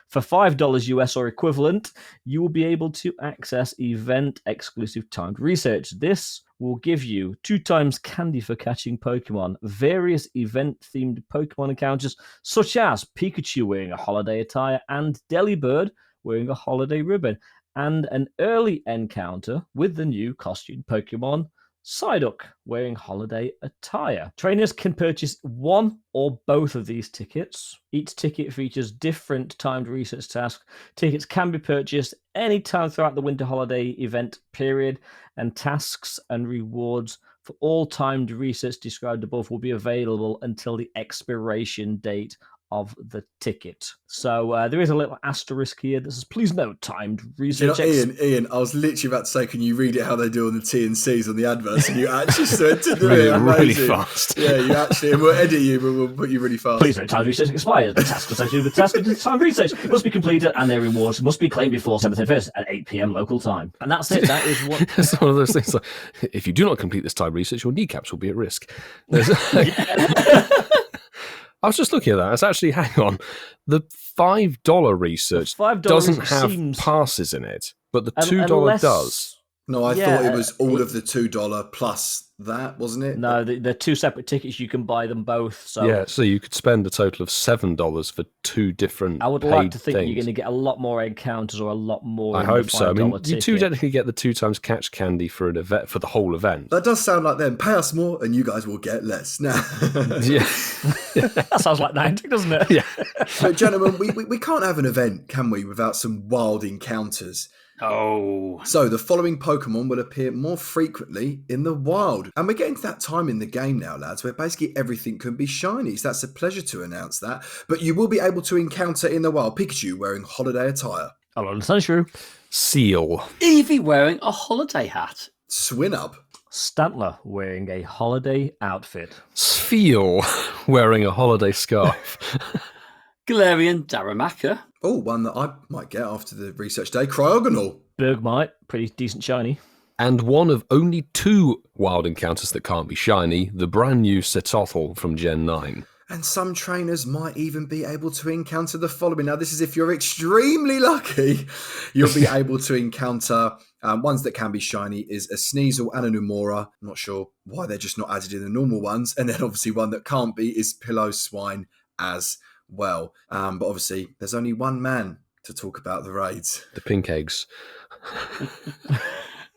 for $5 US or equivalent, you will be able to access event-exclusive timed research. This will give you 2 times candy for catching Pokemon, various event-themed Pokemon encounters, such as Pikachu wearing a holiday attire and Delibird wearing a holiday ribbon, and an early encounter with the new costume Pokemon Psyduck wearing holiday attire. Trainers can purchase one or both of these tickets. Each ticket features different timed research tasks. Tickets can be purchased anytime throughout the winter holiday event period, and tasks and rewards for all timed research described above will be available until the expiration date of the ticket. So there is a little asterisk here that says, please note, timed research. Ian, I was literally about to say, can you read it how they do on the T&Cs on the adverts? And you actually said to do it really fast. Yeah, you actually, and we'll edit you, but we'll put you really fast. Please note, timed research expires. The tasks associated with the task of timed research must be completed, and their rewards must be claimed before December 31st at 8 p.m. local time. And that's it. That is what. It's one of those things. Like, if you do not complete this timed research, your kneecaps will be at risk. I was just looking at that. It's actually, hang on, the $5 research doesn't have passes in it, but the $2 does. No, I thought it was all of the $2 plus that, wasn't it? No, they're 2 separate tickets. You can buy them both. So so you could spend a total of $7 for 2 different. I would like to think you're going to get a lot more encounters or a lot more. I hope so. I mean, you do technically get the 2 times catch candy for an event, for the whole event. That does sound like them. Pay us more, and you guys will get less. Now, that sounds like Niantic, doesn't it? Yeah. So, gentlemen, we can't have an event, can we, without some wild encounters? Oh. So the following Pokemon will appear more frequently in the wild. And we're getting to that time in the game now, lads, where basically everything can be shinies. That's a pleasure to announce that. But you will be able to encounter in the wild Pikachu wearing holiday attire. Alolan Sunshrew. Seal. Eevee wearing a holiday hat. Swinub. Stantler wearing a holiday outfit. Sfeel wearing a holiday scarf. Galarian Darumaka. Oh, one that I might get after the research day. Cryogonal. Bergmite, pretty decent shiny. And one of only 2 wild encounters that can't be shiny, the brand new Cetothel from Gen 9. And some trainers might even be able to encounter the following. Now, this is if you're extremely lucky. You'll be able to encounter ones that can be shiny is a Sneasel and a Numora. I'm not sure why they're just not added in the normal ones. And then obviously one that can't be is Pillow Swine as well. But obviously there's only one man to talk about the raids. The pink eggs.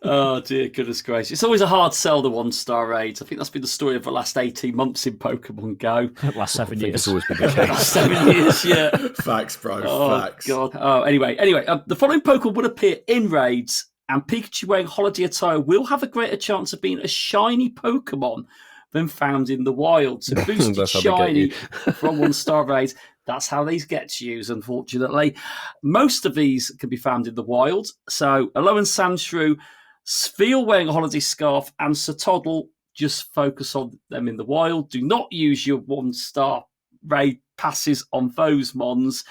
Oh dear goodness gracious. It's always a hard sell, the 1-star raids. I think that's been the story of the last 18 months in Pokemon GO. Last 7 years. It's always been the case. Last 7 years, yeah. Facts, bro. Facts. God. Oh, anyway. The following Pokemon will appear in raids, and Pikachu wearing holiday attire will have a greater chance of being a shiny Pokemon than found in the wild. So boosted shiny from 1-star raids. That's how these get to use, unfortunately. Most of these can be found in the wild. So Alolan Sandshrew, Sfeel wearing a holiday scarf, and Cetoddle, just focus on them in the wild. Do not use your 1-star raid passes on those mons.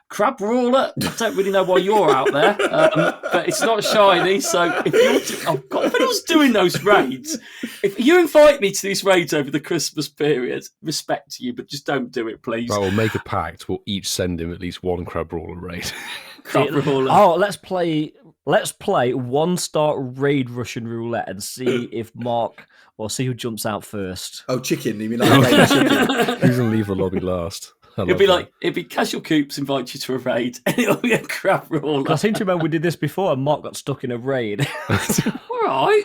Crab Brawler, I don't really know why you're out there, but it's not shiny. So if anyone's doing those raids, if you invite me to these raids over the Christmas period, respect to you, but just don't do it, please. Right, we'll make a pact. We'll each send him at least 1 Crab Brawler raid. Crab Brawler. Oh, let's play 1-star raid Russian roulette and see if Mark or see who jumps out first. Oh, chicken. You mean like chicken? Who's going to leave the lobby last? It'd be Casual Coops invite you to a raid, and it'll be a Crab Brawler. I seem to remember we did this before, and Mark got stuck in a raid. All right.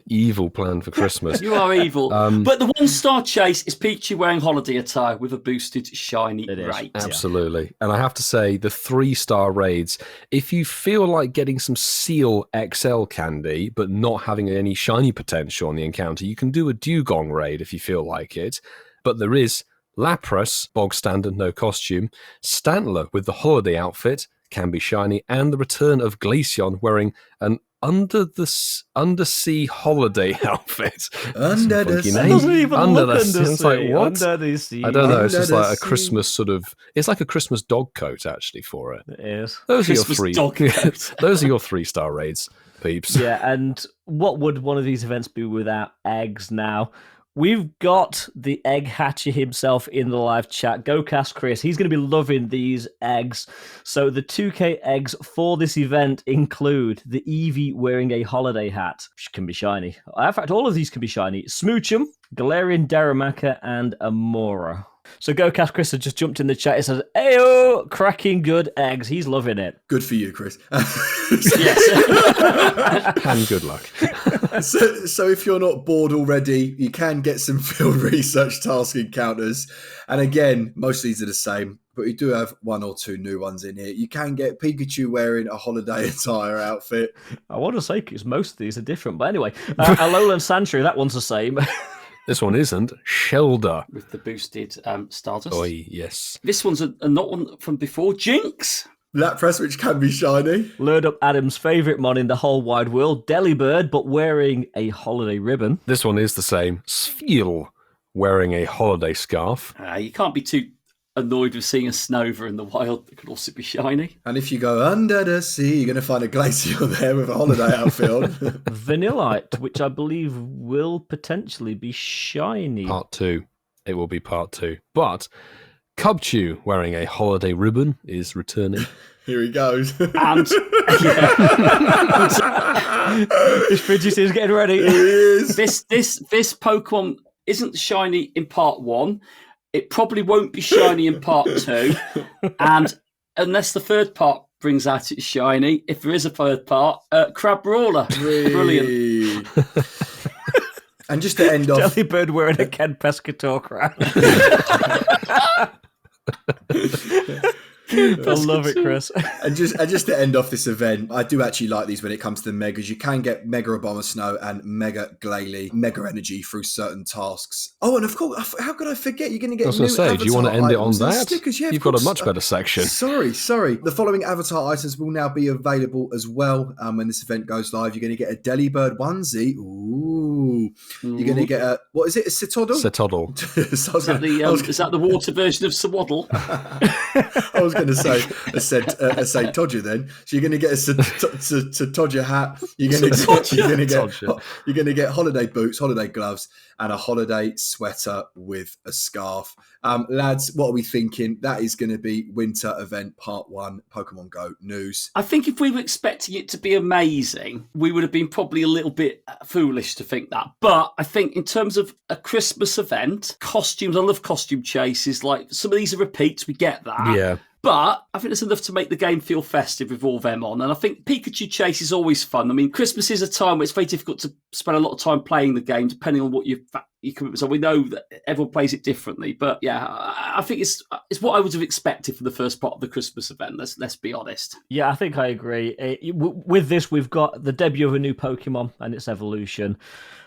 Evil plan for Christmas. You are evil. But the 1-star chase is Pikachu wearing holiday attire with a boosted shiny raid. Absolutely. And I have to say, the 3-star raids, if you feel like getting some Seal XL candy, but not having any shiny potential on the encounter, you can do a Dugong raid if you feel like it. But there is Lapras, bog standard, no costume. Stantler with the holiday outfit, can be shiny, and the return of Glaceon wearing an undersea holiday outfit. Under the sea. It doesn't even Under look the sea. It's like, what? Under the sea. I don't know. It's just Under like a the Christmas sort of. It's like a Christmas dog coat actually for it. It is. Those Christmas are your 3. dog coat. Those are your 3-star raids, peeps. Yeah, and what would one of these events be without eggs now? We've got the egg hatcher himself in the live chat. Go cast Chris. He's going to be loving these eggs. So the 2K eggs for this event include the Eevee wearing a holiday hat, which can be shiny. In fact, all of these can be shiny. Smoochum, Galarian Darumaka, and Amora. So Go Cast Chris has just jumped in the chat. He says, "Ayo, cracking good eggs." He's loving it. Good for you, Chris. Yes. And good luck. So if you're not bored already, you can get some field research task encounters. And again, most of these are the same, but we do have one or two new ones in here. You can get Pikachu wearing a holiday attire outfit. I want to say because most of these are different. But anyway, Alolan Sandshrew, that one's the same. This one isn't. Shelder. With the boosted Stardust. Oi, yes. This one's not one from before. Jinx. Lapras, which can be shiny. Lured up Adam's favourite mon in the whole wide world, Delibird, but wearing a holiday ribbon. This one is the same. Spheal, wearing a holiday scarf. You can't be too annoyed with seeing a Snova in the wild that could also be shiny. And if you go under the sea, you're going to find a Glaceon there with a holiday outfit on. Vanillite, which I believe will potentially be shiny. Part 2. It will be part 2. But Cubchoo wearing a holiday ribbon is returning. Here he goes. And his fidget is getting ready. He is. This Pokemon isn't shiny in part 1. It probably won't be shiny in part 2. And unless the third part brings out its shiny, if there is a third part, Crabrawler. Brilliant. And just to end off... Delibird wearing a Ken Pescator crown. I love it, Chris. And just to end off this event, I do actually like these when it comes to the Megas. You can get Mega Abomasnow and Mega Glalie, Mega Energy through certain tasks. Oh, and of course, how could I forget? You're going to get I was going to say, do you want to end it on that? Stickers. Yeah, you've got a much better section. Sorry. The following avatar items will now be available as well when this event goes live. You're going to get a Delibird onesie. Ooh. You're going to get a, what is it, a Cetoddle? Cetoddle. Is that the water version of Swaddle? I was going to say a St. Todger then. So you're going to get a Todger hat. You're going to get holiday boots, holiday gloves, and a holiday sweater with a scarf. Lads, what are we thinking? That is going to be Winter Event Part 1 Pokemon Go news. I think if we were expecting it to be amazing, we would have been probably a little bit foolish to think that. But I think in terms of a Christmas event, costumes, I love costume chases. Like some of these are repeats, we get that. Yeah. But I think there's enough to make the game feel festive with all them on. And I think Pikachu Chase is always fun. I mean, Christmas is a time where it's very difficult to spend a lot of time playing the game, depending on what your commitments are. We know that everyone plays it differently. But yeah, I think it's what I would have expected for the first part of the Christmas event. Let's be honest. Yeah, I think I agree. With this, we've got the debut of a new Pokemon and its evolution.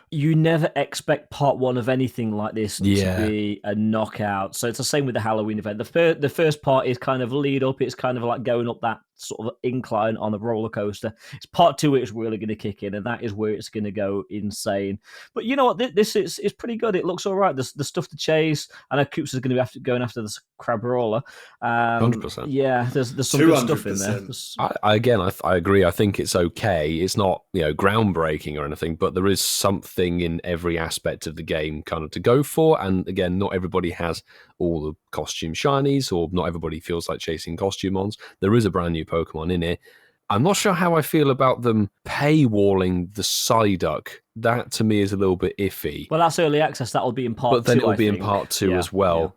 You never expect part 1 of anything like this to be a knockout. So it's the same with the Halloween event. The first part is kind of lead up. It's kind of like going up that sort of incline on a roller coaster. It's part 2 it's really going to kick in, and that is where it's going to go insane. But you know what? This is pretty good. It looks all right. The stuff to chase. I know Coops is going to be going after the Crabrawler. 100%. Yeah, there's some good stuff in there. I agree. I think it's okay. It's not groundbreaking or anything, but there is something in every aspect of the game kind of to go for. And again, not everybody has all the costume shinies, or not everybody feels like chasing costume-ons. There is a brand new Pokemon in it. I'm not sure how I feel about them paywalling the Psyduck. That to me is a little bit iffy. Well, that's early access. That'll be in part 2. But then it'll be in part 2 as well,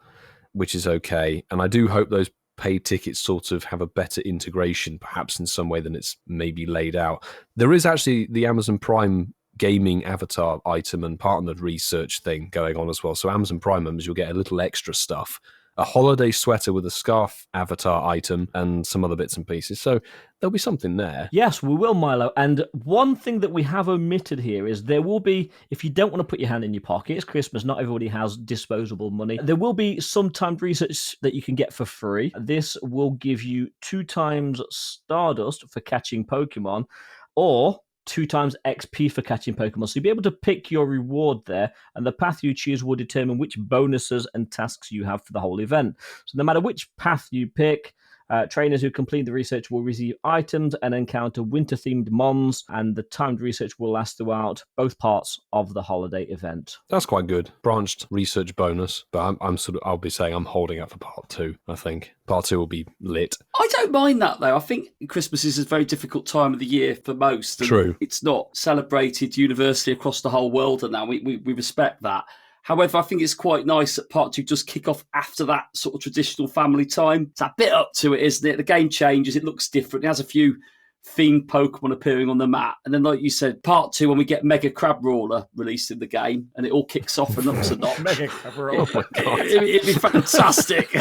which is okay. And I do hope those paid tickets sort of have a better integration, perhaps in some way than it's maybe laid out. There is actually the Amazon Prime gaming avatar item and partnered research thing going on as well. So Amazon Prime members, you'll get a little extra stuff. A holiday sweater with a scarf avatar item and some other bits and pieces. So there'll be something there. Yes, we will, Milo. And one thing that we have omitted here is there will be, if you don't want to put your hand in your pocket, it's Christmas, not everybody has disposable money. There will be some timed research that you can get for free. This will give you 2 times Stardust for catching Pokemon, or 2 times XP for catching Pokemon. So you'll be able to pick your reward there, and the path you choose will determine which bonuses and tasks you have for the whole event. So no matter which path you pick, Trainers who complete the research will receive items and encounter winter-themed mons, and the timed research will last throughout both parts of the holiday event. That's quite good. Branched research bonus, but I'll be saying I'm holding out for part 2, I think. Part 2 will be lit. I don't mind that, though. I think Christmas is a very difficult time of the year for most. True. It's not celebrated universally across the whole world, and now we respect that. However, I think it's quite nice that part 2 does kick off after that sort of traditional family time. It's a bit up to it, isn't it? The game changes. It looks different. It has a few themed Pokemon appearing on the map. And then, like you said, part 2, when we get Mega Crabrawler released in the game, and it all kicks off and ups a notch. Mega Crabrawler. Oh, my God. It'd be fantastic.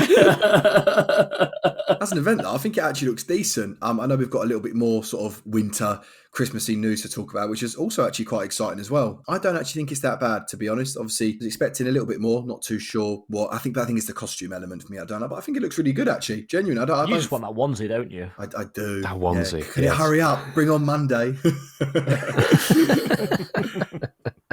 As an event, though, I think it actually looks decent. I know we've got a little bit more sort of winter Christmassy news to talk about, which is also actually quite exciting as well. I don't actually think it's that bad, to be honest. Obviously, I was expecting a little bit more, not too sure what. I think it's the costume element for me. I don't know, but I think it looks really good, actually. Genuine. You just want that onesie, don't you? I do. That onesie. Yeah. Can you hurry up? Bring on Monday.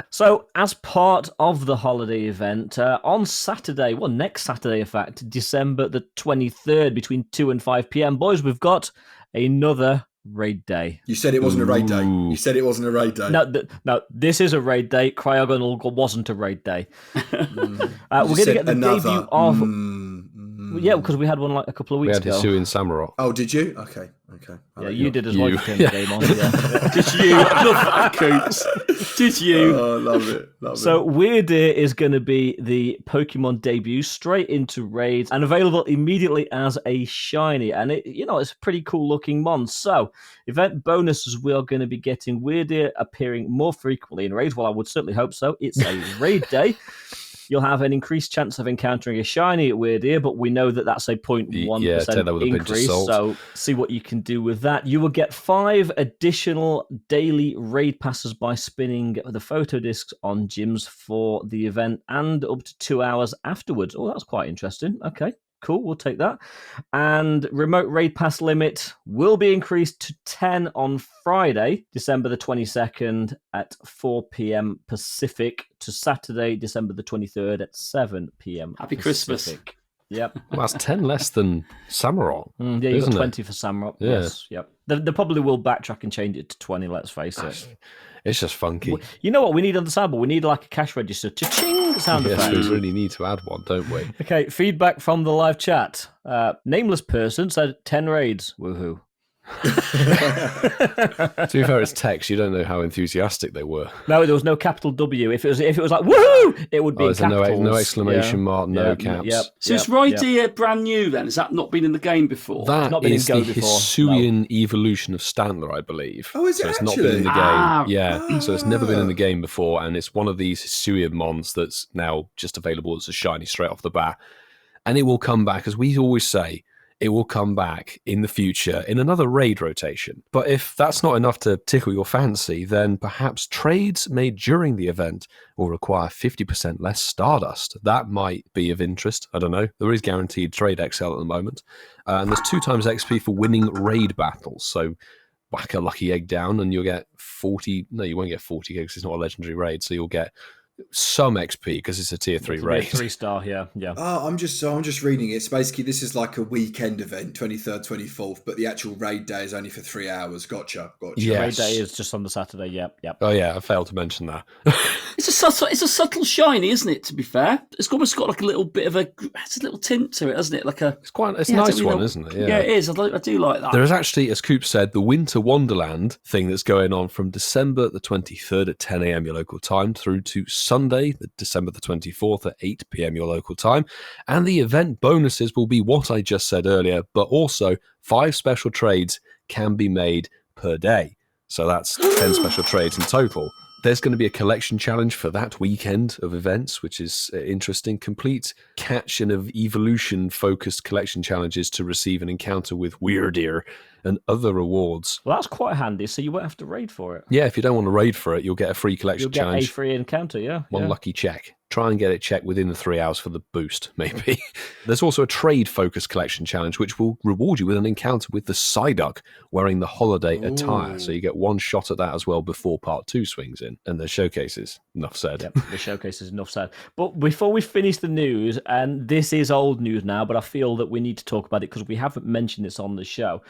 So, as part of the holiday event, on Saturday, next Saturday, in fact, December the 23rd, between 2 and 5 p.m, boys, we've got another raid day. You said it wasn't a raid day. You said it wasn't a raid day. No, this is a raid day. Cryogonal wasn't a raid day. We're going to get the debut of... Yeah, because we had one like a couple of weeks ago. We had Hisuian Samurott. Oh, did you? Okay. Yeah, you did as well. You turned the game on. Yeah. Did you? I love that, Coots. Did you? Oh, love it. So Wrydeer is going to be the Pokemon debut straight into raids and available immediately as a shiny. And it's a pretty cool looking mon. So event bonuses, we are going to be getting Wrydeer appearing more frequently in raids. Well, I would certainly hope so. It's a raid day. You'll have an increased chance of encountering a shiny at Wrydeer, but we know that that's a 0.1% increase, so see what you can do with that. You will get 5 additional daily raid passes by spinning the photo discs on gyms for the event, and up to 2 hours afterwards. Oh, that's quite interesting. Okay. Cool, we'll take that. And remote raid pass limit will be increased to 10 on Friday, December the 22nd at 4 p.m. Pacific, to Saturday, December the 23rd at 7 p.m. Happy Pacific. Christmas. Yep. Well, that's 10 less than Samurott. Yeah, you've got 20 for Samurott. Yeah. Yes, yep. They probably will backtrack and change it to 20, let's face it. It's just funky. You know what we need on the sample? We need like a cash register. Cha-ching sound effect. Yes, we really need to add one, don't we? Okay, feedback from the live chat. Nameless person said 10 raids. Woohoo. To be fair, it's text. You don't know how enthusiastic they were. No, there was no capital W. If it was like woohoo, it would be in capitals. No exclamation mark, no caps. Yep, so is Wrydeer brand new then? Has that not been in the game before? That not been is in Go the before. Hisuian evolution of Stantler, I believe. Oh, is it so it's actually? not been in the game. So it's never been in the game before, and it's one of these Hisuian mons that's now just available as a shiny straight off the bat. And it will come back, as we always say, it will come back in the future in another raid rotation. But if that's not enough to tickle your fancy, then perhaps trades made during the event will require 50% less Stardust. That might be of interest. I don't know. There is guaranteed trade XL at the moment. And there's 2 times XP for winning raid battles. So whack a lucky egg down and you'll get 40. No, you won't get 40 because it's not a legendary raid. So you'll get some XP because it's a tier 3 raid. 3-star, yeah. Oh, I'm just reading it. So basically, this is like a weekend event, 23rd, 24th, but the actual raid day is only for 3 hours. Gotcha. Yes. Raid day is just on the Saturday. Yep. Oh yeah, I failed to mention that. It's a subtle shiny, isn't it? To be fair, it's almost got like a little bit of a tint to it, hasn't it? Like it's a nice one, isn't it? Yeah, it is. I do like that. There is actually, as Coop said, the Winter Wonderland thing that's going on from December the 23rd at 10 a.m. your local time through to Sunday, December the 24th at 8 p.m. your local time. And the event bonuses will be what I just said earlier, but also 5 special trades can be made per day. So that's 10 special trades in total. There's going to be a collection challenge for that weekend of events, which is interesting. Complete catch and evolution-focused collection challenges to receive an encounter with Wrydeer and other rewards. Well, that's quite handy, so you won't have to raid for it. Yeah, if you don't want to raid for it, you'll get a free collection challenge. You'll get a free encounter, yeah. One lucky check. try and get it checked within the 3 hours for the boost, maybe. There's also a trade-focused collection challenge, which will reward you with an encounter with the Psyduck wearing the holiday attire. So you get one shot at that as well before part 2 swings in. And the showcases, enough said. Yep, the showcases, enough said. But before we finish the news, and this is old news now, but I feel that we need to talk about it because we haven't mentioned this on the show.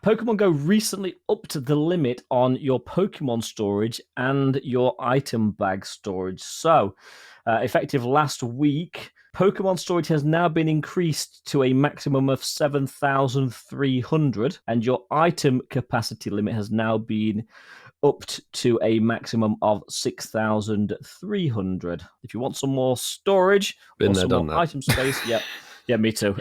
Pokemon Go recently upped the limit on your Pokemon storage and your item bag storage. So, effective last week, Pokemon storage has now been increased to a maximum of 7,300, and your item capacity limit has now been upped to a maximum of 6,300. If you want some more storage or some more item space, yeah, me too.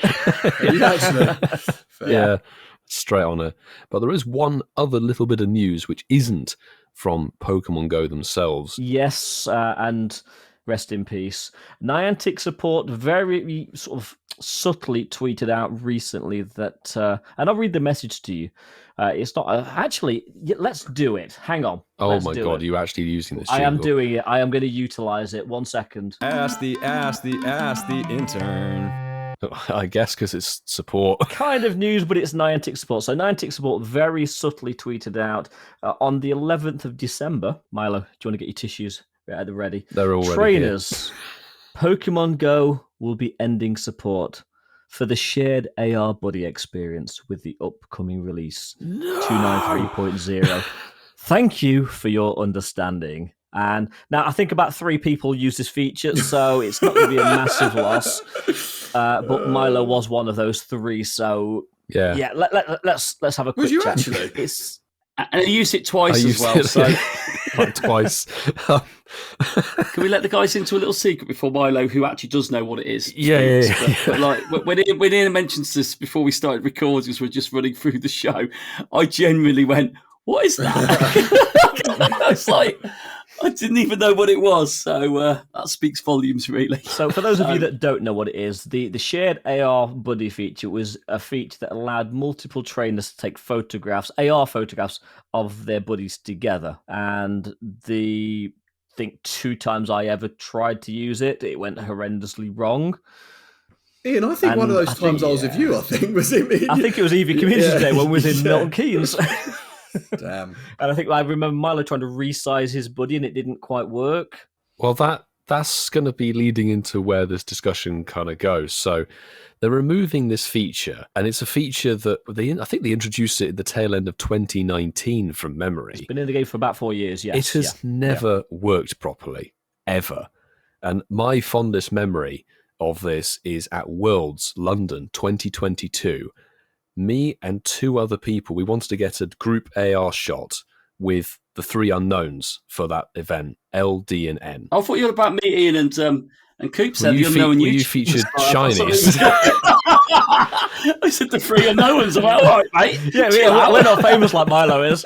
Yeah, straight on it. But there is one other little bit of news which isn't from Pokemon Go themselves. Yes, and rest in peace. Niantic Support very sort of subtly tweeted out recently that, and I'll read the message to you. It's not actually. Let's do it. Hang on. Oh my God! You're actually using this? I am doing it. I am going to utilize it. 1 second. Ask the intern. I guess because it's support. Kind of news, but it's Niantic Support. So Niantic Support very subtly tweeted out on the 11th of December. Milo, do you want to get your tissues at the ready? They're all Trainers, Pokemon Go will be ending support for the shared AR buddy experience with the upcoming release 293.0. Thank you for your understanding. And now I think about 3 people use this feature, so it's not going to be a massive loss. But Milo was one of those 3, so yeah. Let's have a quick chat. Was you actually? And I used it twice as well. So like twice. Can we let the guys into a little secret before Milo, who actually does know what it is? Yeah. But like when Ian mentions this before we started recording, as we're just running through the show, I genuinely went, "What is that?" It's like I didn't even know what it was. So that speaks volumes, really. So for those of you that don't know what it is, the shared AR buddy feature was a feature that allowed multiple trainers to take AR photographs of their buddies together. And I think 2 times I ever tried to use it, it went horrendously wrong. Ian, I think one of those times I was with you, I think, was it? I think it was EV Community Day when we was in Milton Keynes. Damn. And I think I remember Milo trying to resize his buddy and it didn't quite work. Well, that's going to be leading into where this discussion kind of goes. So they're removing this feature, and it's a feature that I think they introduced it at the tail end of 2019 from memory. It's been in the game for about 4 years, yes. It has never worked properly, ever. And my fondest memory of this is at Worlds London 2022. Me and 2 other people, we wanted to get a group AR shot with the 3 unknowns for that event, L, D, and N. I thought you were about me, Ian, and Coop said the unknown. You featured shinies. I said the 3 unknowns. I'm like, all right, mate. Yeah, we're not famous like Milo is.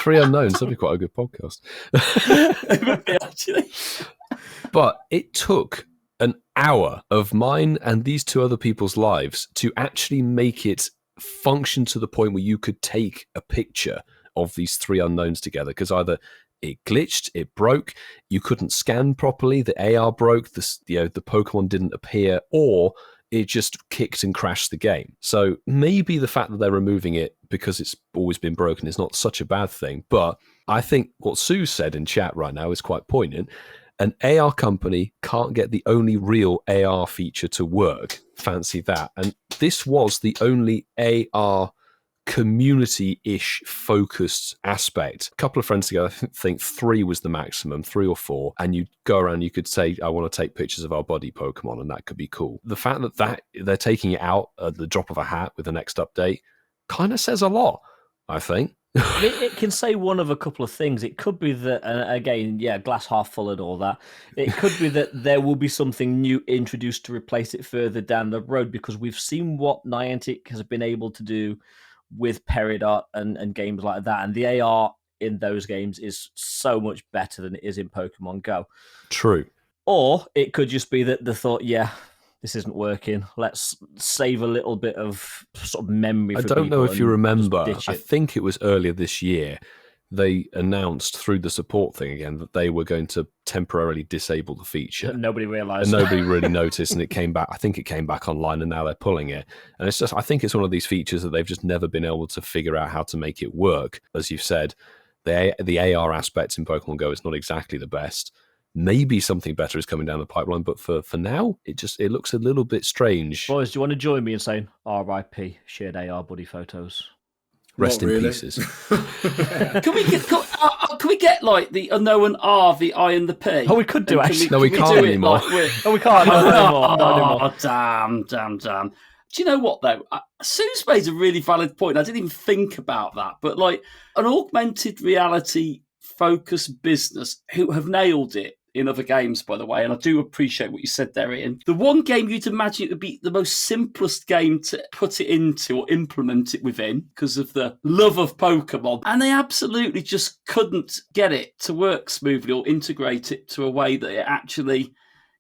3 unknowns, that'd be quite a good podcast. Actually. But it took an hour of mine and these 2 other people's lives to actually make it function to the point where you could take a picture of these 3 unknowns together, because either it glitched, it broke, you couldn't scan properly, the AR broke, the Pokemon didn't appear, or it just kicked and crashed the game. So maybe the fact that they're removing it because it's always been broken is not such a bad thing, but I think what Sue said in chat right now is quite poignant. An AR company can't get the only real AR feature to work. Fancy that. And this was the only AR community-ish focused aspect. A couple of friends together, I think 3 was the maximum, 3 or 4. And you'd go around, you could say, I want to take pictures of our body Pokemon, and that could be cool. The fact that they're taking it out at the drop of a hat with the next update kind of says a lot, I think. It can say one of a couple of things. It could be that, again, glass half full and all that. It could be that there will be something new introduced to replace it further down the road, because we've seen what Niantic has been able to do with Peridot and games like that. And the AR in those games is so much better than it is in Pokemon Go. True. Or it could just be that they thought, this isn't working. Let's save a little bit of sort of memory. I don't know if you remember. I think it was earlier this year. they announced through the support thing again that they were going to temporarily disable the feature. Nobody realised. And nobody really noticed, and it came back. I think it came back online, and now they're pulling it. And it's just, I think it's one of these features that they've just never been able to figure out how to make it work. As you've said, the AR aspects in Pokemon Go is not exactly the best. Maybe something better is coming down the pipeline, but for now, it looks a little bit strange. Boys, do you want to join me in saying RIP, shared AR buddy photos? Rest in pieces. Can we get like the unknown R, the I, and the P? Oh, we could do actually. No, we can't anymore. Oh, we can't. No, anymore. Oh, damn. Do you know what though? Sue's made a really valid point. I didn't even think about that, but like an augmented reality focused business who have nailed it in other games, by the way, and I do appreciate what you said there, Ian. The one game you'd imagine it would be the most simplest game to put it into or implement it within because of the love of Pokemon, and they absolutely just couldn't get it to work smoothly or integrate it to a way that it actually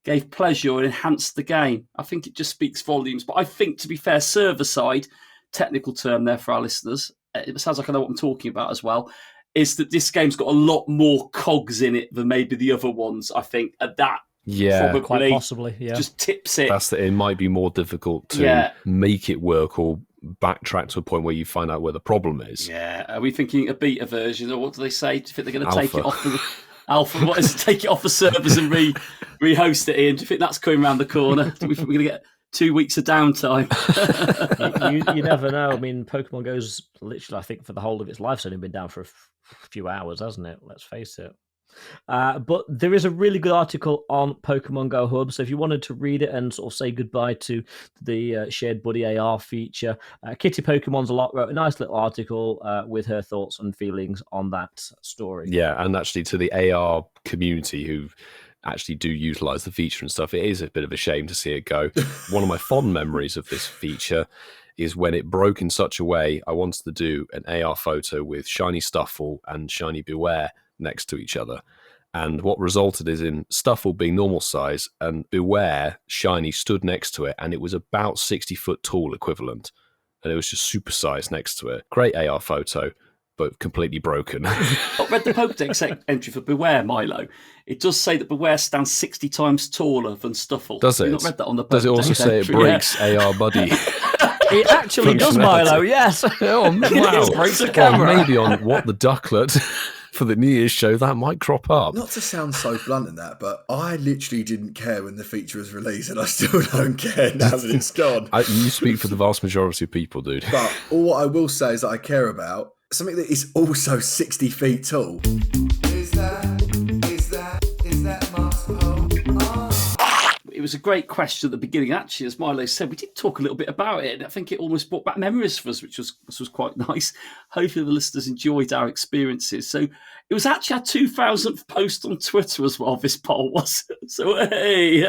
gave pleasure or enhanced the game. I think it just speaks volumes, but I think, to be fair, server-side, technical term there for our listeners, it sounds like I know what I'm talking about as well, is that this game's got a lot more cogs in it than maybe the other ones, I think. And that probably quite possibly, just tips it. It might be more difficult to make it work or backtrack to a point where you find out where the problem is. Yeah. Are we thinking a beta version, or what do they say? Do you think they're going to take it off the alpha? What is it? Take it off the servers and re-host it, Ian? Do you think that's coming around the corner? Do we think we're going to get 2 weeks of downtime? you never know. I mean, Pokemon Go's literally, I think, for the whole of its life, it's only been down for a few hours, hasn't it? Let's face it. But there is a really good article on Pokemon Go Hub, so if you wanted to read it and sort of say goodbye to the shared buddy AR feature, Kitty Pokemon's a lot wrote a nice little article with her thoughts and feelings on that story. Yeah, and actually to the AR community who actually do utilize the feature and stuff, it is a bit of a shame to see it go. One of my fond memories of this feature is when it broke in such a way I wanted to do an AR photo with Shiny Stuffle and Shiny Beware next to each other. And what resulted is in Stuffle being normal size and Beware Shiny stood next to it, and it was about 60 foot tall equivalent. And it was just super sized next to it. Great AR photo, but completely broken. I read the Pokedex entry for Beware, Milo. It does say that Beware stands 60 times taller than Stuffle. Does it? I've not read that on the Pokedex Does it also say it breaks AR Buddy? It actually does, Milo, yes. Oh, wow. Breaks the camera. Or maybe on What the Ducklet for the New Year's show, that might crop up. Not to sound so blunt in that, but I literally didn't care when the feature was released, and I still don't care now that it's gone. You speak for the vast majority of people, dude. But all what I will say is that I care about something that is also 60 feet tall. Is that It was a great question at the beginning. Actually, as Milo said, we did talk a little bit about it. I think it almost brought back memories for us, which was quite nice. Hopefully the listeners enjoyed our experiences. So it was actually our 2000th post on Twitter as well, this poll was. So, hey.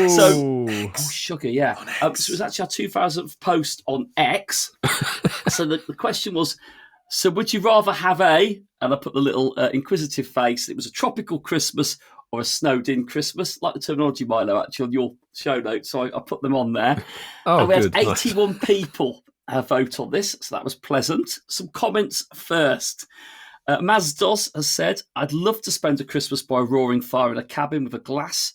So, sugar, yeah. So it was actually our 2000th post on X. So the question was, so would you rather have and I put the little inquisitive face, it was a tropical Christmas or a snowed-in Christmas, like the terminology, Milo, actually, on your show notes. So I put them on there. And we had 81 people vote on this, so that was pleasant. Some comments first. Mazdos has said, I'd love to spend a Christmas by a roaring fire in a cabin with a glass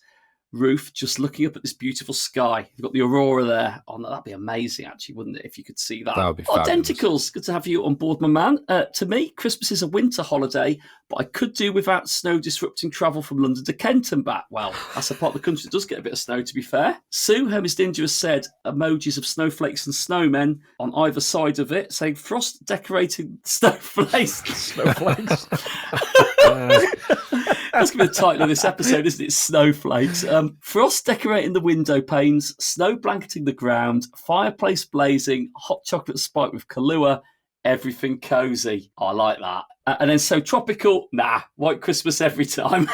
roof, just looking up at this beautiful sky. You've got the aurora there. Oh, no, that'd be amazing, actually, wouldn't it, if you could see that? That would be fabulous. Identicals, good to have you on board, my man. To me, Christmas is a winter holiday, but I could do without snow disrupting travel from London to Kent and back. Well, that's a part of the country that does get a bit of snow, to be fair. Sue, Hermes Ninja, has said emojis of snowflakes and snowmen on either side of it, saying frost decorating snowflakes. Snowflakes. That's going to be the title of this episode, isn't it? Snowflakes. Frost decorating the window panes, snow blanketing the ground, fireplace blazing, hot chocolate spiked with Kahlua, everything cozy. I like that. And then so tropical, White Christmas every time.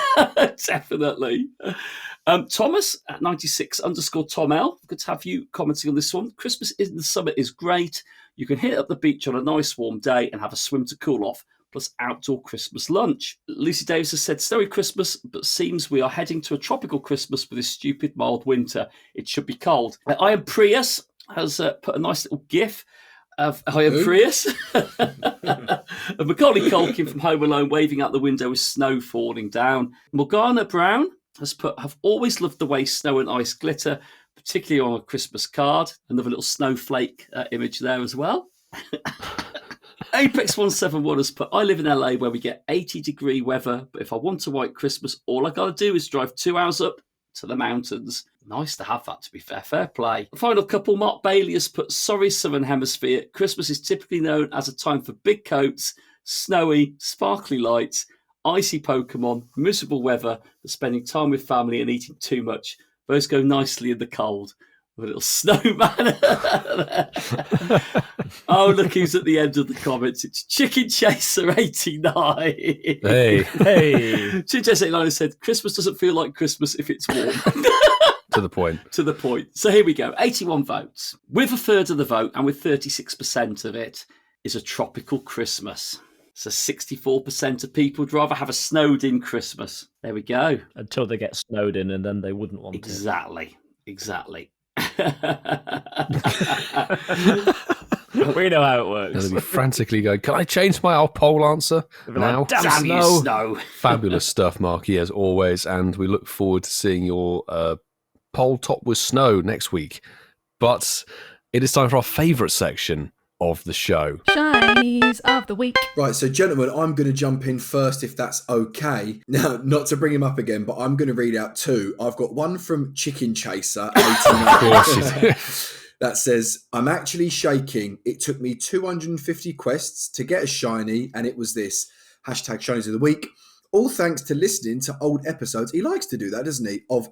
Definitely. Thomas at 96_Tom L. Good to have you commenting on this one. Christmas in the summer is great. You can hit up the beach on a nice warm day and have a swim to cool off, plus outdoor Christmas lunch. Lucy Davis has said, snowy Christmas, but seems we are heading to a tropical Christmas with this stupid mild winter. It should be cold. I Am Prius has put a nice little GIF I am Prius. And Macaulay Culkin from Home Alone waving out the window with snow falling down. Morgana Brown has put, have always loved the way snow and ice glitter, particularly on a Christmas card. Another little snowflake image there as well. Apex171 has put, I live in LA where we get 80-degree weather, but if I want a white Christmas, all I got to do is drive 2 hours up to the mountains. Nice to have that, to be fair. Fair play. The final couple, Mark Bailey has put, sorry, Southern Hemisphere. Christmas is typically known as a time for big coats, snowy, sparkly lights, icy Pokemon, miserable weather, for spending time with family and eating too much. Those go nicely in the cold. With a little snowman. Oh, look who's at the end of the comments. It's Chicken Chaser 89. Hey. Chicken Chaser 89 said, Christmas doesn't feel like Christmas if it's warm. To the point. To the point. So here we go. 81 votes. With a third of the vote and with 36% of it is a tropical Christmas. So 64% of people would rather have a snowed-in Christmas. There we go. Until they get snowed in and then they wouldn't want it. Exactly. We know how it works. They'll be frantically going, can I change my poll answer now? Like, damn you, snow. Fabulous stuff, Marky, as always. And we look forward to seeing your poll top with snow next week. But it is time for our favourite section of the show. Shinies of the week. Right, so gentlemen, I'm going to jump in first if that's okay. Now, not to bring him up again, but I'm going to read out two. I've got one from Chicken Chaser, 89. Of course you do. That says, I'm actually shaking. It took me 250 quests to get a shiny, and it was this. Hashtag Shinies of the Week. All thanks to listening to old episodes. He likes to do that, doesn't he? Of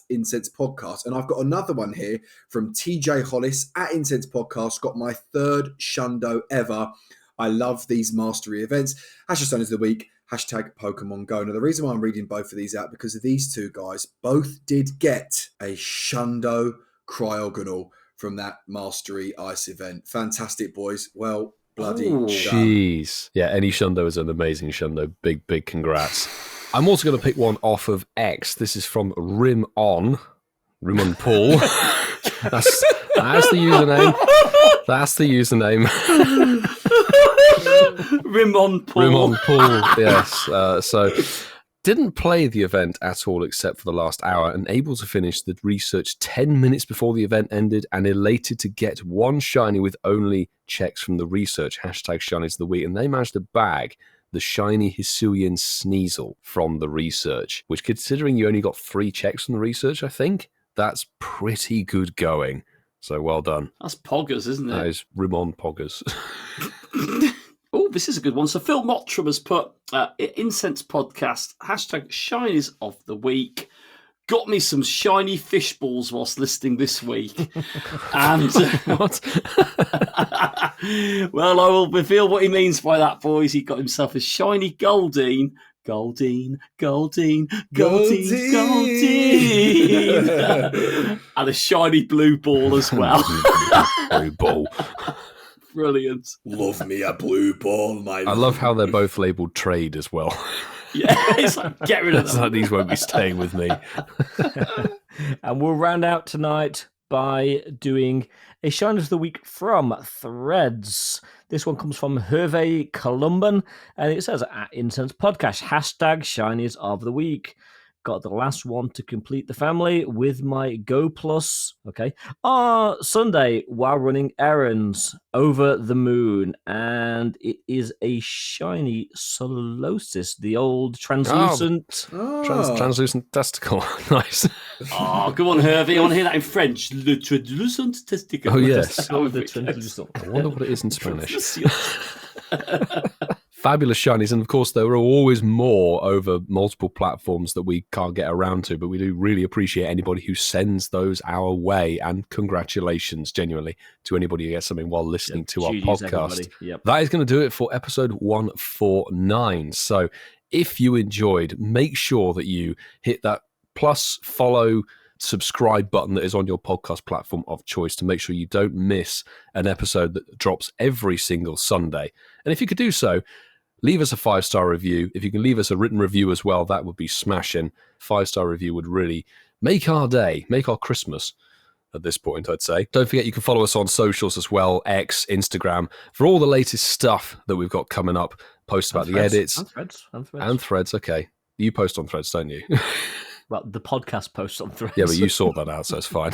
Incensed Podcast. And I've got another one here from TJ Hollis at Incensed Podcast. Got my third shundo ever. I love these mastery events. Hashtag Shinies of the Week. Hashtag Pokemon Go. Now, the reason why I'm reading both of these out, because of these two guys, both did get a shundo cryogonal from that Mastery Ice event. Fantastic, boys. Well, bloody jeez. Yeah, any shundo is an amazing shundo. Big congrats. I'm also going to pick one off of X. This is from Rim On Paul. That's the username. That's the username. Rim On Paul, yes. So didn't play the event at all except for the last hour and able to finish the research 10 minutes before the event ended and elated to get one shiny with only checks from the research. Hashtag Shinies of the Week. And they managed to bag the shiny Hisuian Sneasel from the research, which, considering you only got 3 checks from the research, I think that's pretty good going. So well done. That's poggers, isn't it? That is Rimon poggers. Oh, this is a good one. So Phil Mottram has put Incense Podcast, hashtag Shinies of the Week. Got me some shiny fish balls whilst listening this week. And what? Well, I will reveal what he means by that, boys. He got himself a shiny Goldeen. And a shiny blue ball as well. Blue ball. Brilliant. Love me a blue ball, mate. I love how they're both labelled trade as well. Yeah, it's like, get rid of them. Like, these won't be staying with me. And we'll round out tonight by doing a Shine of the Week from Threads. This one comes from Hervé Columban, and it says, at Incense Podcast, hashtag Shinies of the Week. Got the last one to complete the family with my Go Plus, Sunday while running errands over the moon. And it is a shiny Solosis, the old translucent... translucent testicle. Nice. Oh, go on, Hervey. I want to hear that in French. Le translucent testicle. Oh, yes. I wonder what it is in Spanish. Fabulous shinies, and of course there are always more over multiple platforms that we can't get around to, but we do really appreciate anybody who sends those our way, and congratulations genuinely to anybody who gets something while listening to our podcast. Yep. That is going to do it for episode 149. So if you enjoyed, make sure that you hit that plus, follow, subscribe button that is on your podcast platform of choice to make sure you don't miss an episode that drops every single Sunday. And if you could do so, leave us a 5-star review. If you can leave us a written review as well, that would be smashing. 5-star review would really make our day, make our Christmas. at this point, I'd say. Don't forget you can follow us on socials as well, X, Instagram, for all the latest stuff that we've got coming up. Post about the edits. And threads, okay. You post on Threads, don't you? Well, the podcast posts on Threads. Yeah, but you sort that out, so it's fine.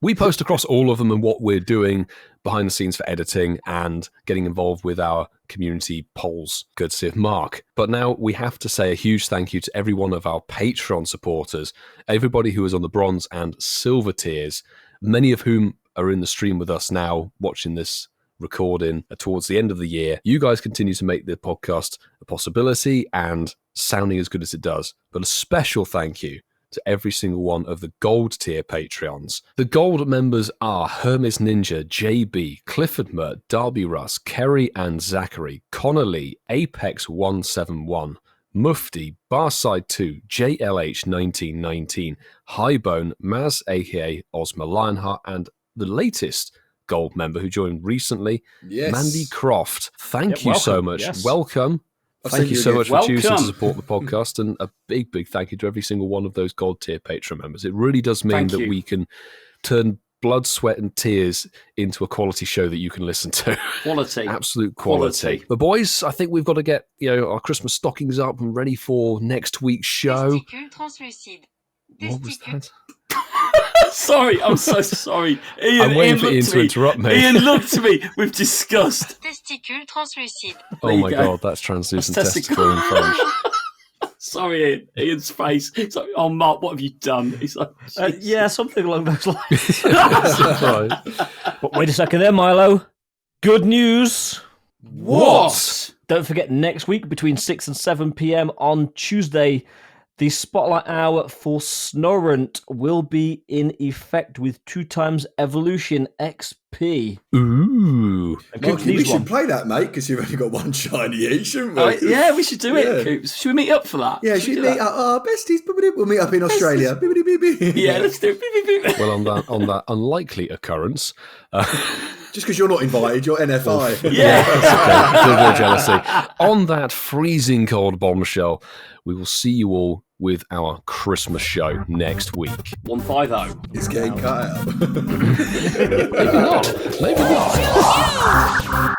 We post across all of them and what we're doing behind the scenes for editing and getting involved with our community polls, courtesy of Mark. But now we have to say a huge thank you to every one of our Patreon supporters, everybody who is on the bronze and silver tiers, many of whom are in the stream with us now, watching this recording towards the end of the year. You guys continue to make the podcast a possibility and sounding as good as it does. But a special thank you to every single one of the gold tier Patreons. The gold members are Hermes Ninja, JB, Clifford Mert, Darby Russ, Kerry and Zachary, Connor Lee, Apex171, Mufti, Barside 2, JLH1919, Highbone, Maz aka Ozma Lionheart, and the latest gold member who joined recently, Mandy Croft. Thank you so much. Yes. Welcome. Thank you so much for choosing to support the podcast, and a big, big thank you to every single one of those gold tier Patreon members. It really does mean that we can turn blood, sweat, and tears into a quality show that you can listen to. Quality. Absolute quality. But boys, I think we've got to get our Christmas stockings up and ready for next week's show. What was that? Sorry, I'm so sorry. I'm waiting for Ian to interrupt me. Ian looked to me with disgust. Testicule translucide. Oh my God, that's translucent testicle in French. Sorry, Ian. Ian's face. It's like, oh, Mark, what have you done? He's like, yeah, something along those lines. Right. But wait a second there, Milo. Good news. What? Don't forget, next week between 6 and 7 p.m. on Tuesday, the Spotlight Hour for Snorunt will be in effect with 2x Evolution XP. Ooh. Mark, we should play that, mate, because you've only got one shiny each, shouldn't we? Yeah, we should do it, Coops. Should we meet up for that? Yeah, should we meet up? Oh, besties. We'll meet up in Australia. Yeah, let's do it. Well, on that unlikely occurrence... Just because you're not invited, you're NFI. Yeah. That's okay. A bit of jealousy. On that freezing cold bombshell, we will see you all with our Christmas show next week. 150. It's getting cut out. Maybe not.